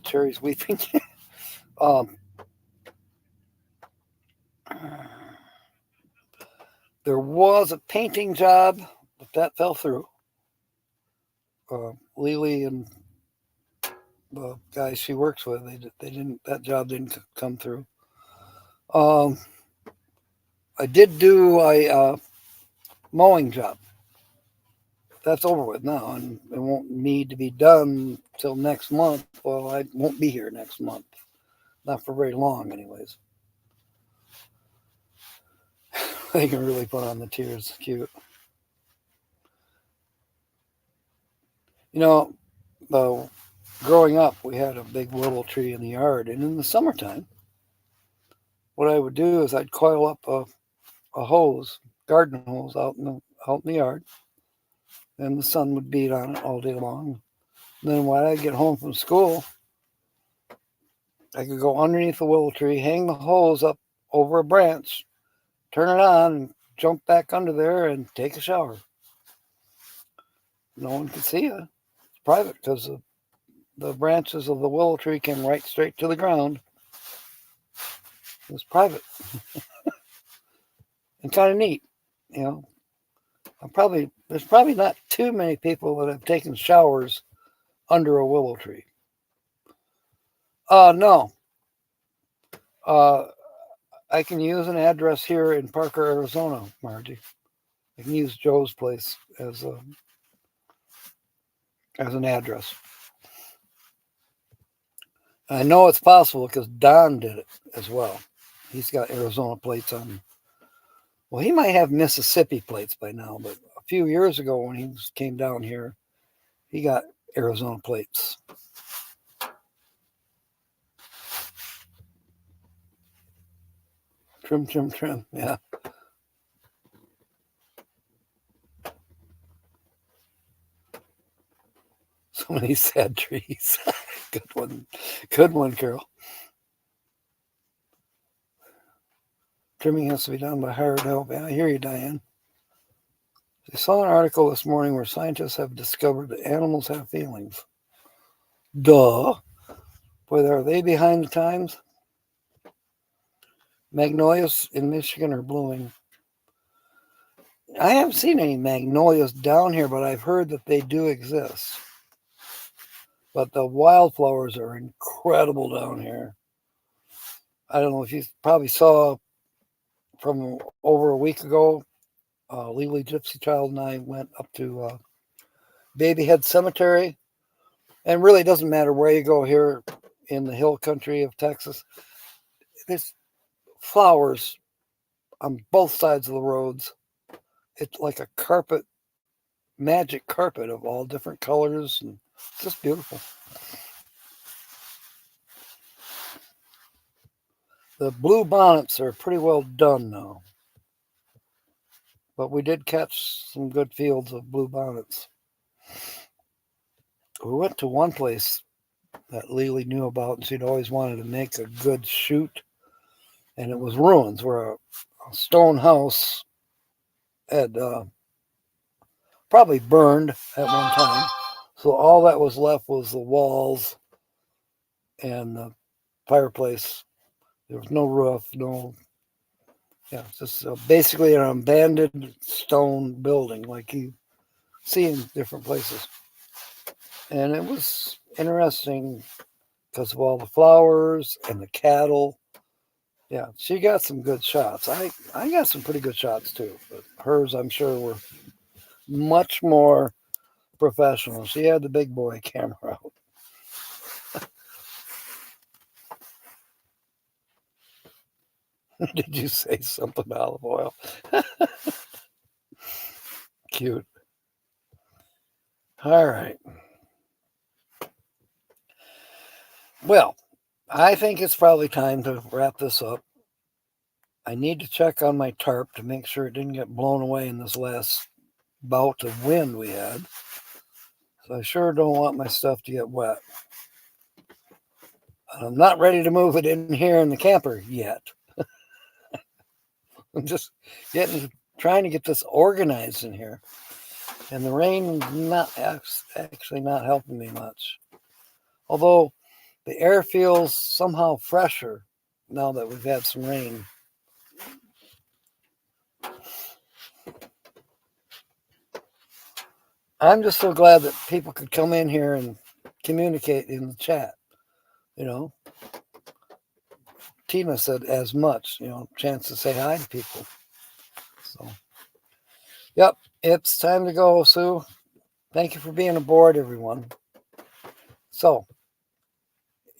cherry's weeping. There was a painting job, but that fell through. Lily and the guys she works with, they didn't. That job didn't come through. I did do a mowing job. That's over with now, and it won't need to be done till next month. Well, I won't be here next month, not for very long, anyways. They can really put on the tears. Cute. You know, growing up, we had a big willow tree in the yard, and in the summertime, what I would do is I'd coil up a hose, garden hose, out in the yard, and the sun would beat on it all day long. And then when I get home from school, I could go underneath the willow tree, hang the hose up over a branch, turn it on, and jump back under there and take a shower. No one could see you. It's private because the branches of the willow tree came right straight to the ground. It was private and kind of neat. You know, there's probably not too many people that have taken showers under a willow tree. No. Uh, I can use an address here in Parker, Arizona, Margie. I can use Joe's place as an address. I know it's possible because Don did it as well. He's got Arizona plates on. Well, he might have Mississippi plates by now, but a few years ago when he came down here, he got Arizona plates. Trim, trim, trim. Yeah. So many sad trees. Good one. Good one, Carol. Trimming has to be done by hired help. Yeah, I hear you, Diane. I saw an article this morning where scientists have discovered that animals have feelings. Duh. Boy, are they behind the times? Magnolias in Michigan are blooming. I haven't seen any magnolias down here, but I've heard that they do exist. But the wildflowers are incredible down here. I don't know if you probably saw from over a week ago, Lily Gypsy Child and I went up to Babyhead Cemetery. And really, it doesn't matter where you go here in the hill country of Texas. There's flowers on both sides of the roads. It's like a carpet, magic carpet of all different colors, and it's just beautiful. The blue bonnets are pretty well done now, but we did catch some good fields of blue bonnets. We went to one place that Lily knew about, and she'd always wanted to make a good shoot, and it was ruins where a stone house had probably burned at one time. So all that was left was the walls and the fireplace. There was no roof, it's just basically an abandoned stone building like you see in different places. And it was interesting because of all the flowers and the cattle. Yeah, she got some good shots. I got some pretty good shots too, but hers, I'm sure, were much more professional. She had the big boy camera out. Did you say something, olive oil? Cute. All right. Well, I think it's probably time to wrap this up. I need to check on my tarp to make sure it didn't get blown away in this last bout of wind we had. So I sure don't want my stuff to get wet. I'm not ready to move it in here in the camper yet. I'm just trying to get this organized in here. And the rain actually not helping me much. Although the air feels somehow fresher now that we've had some rain. I'm just so glad that people could come in here and communicate in the chat. You know, Tina said as much, chance to say hi to people. So, yep, it's time to go, Sue. Thank you for being aboard, everyone. So,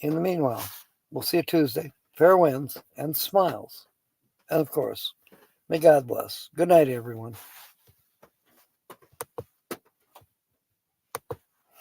in the meanwhile, we'll see you Tuesday. Fair winds and smiles. And of course, may God bless. Good night, everyone.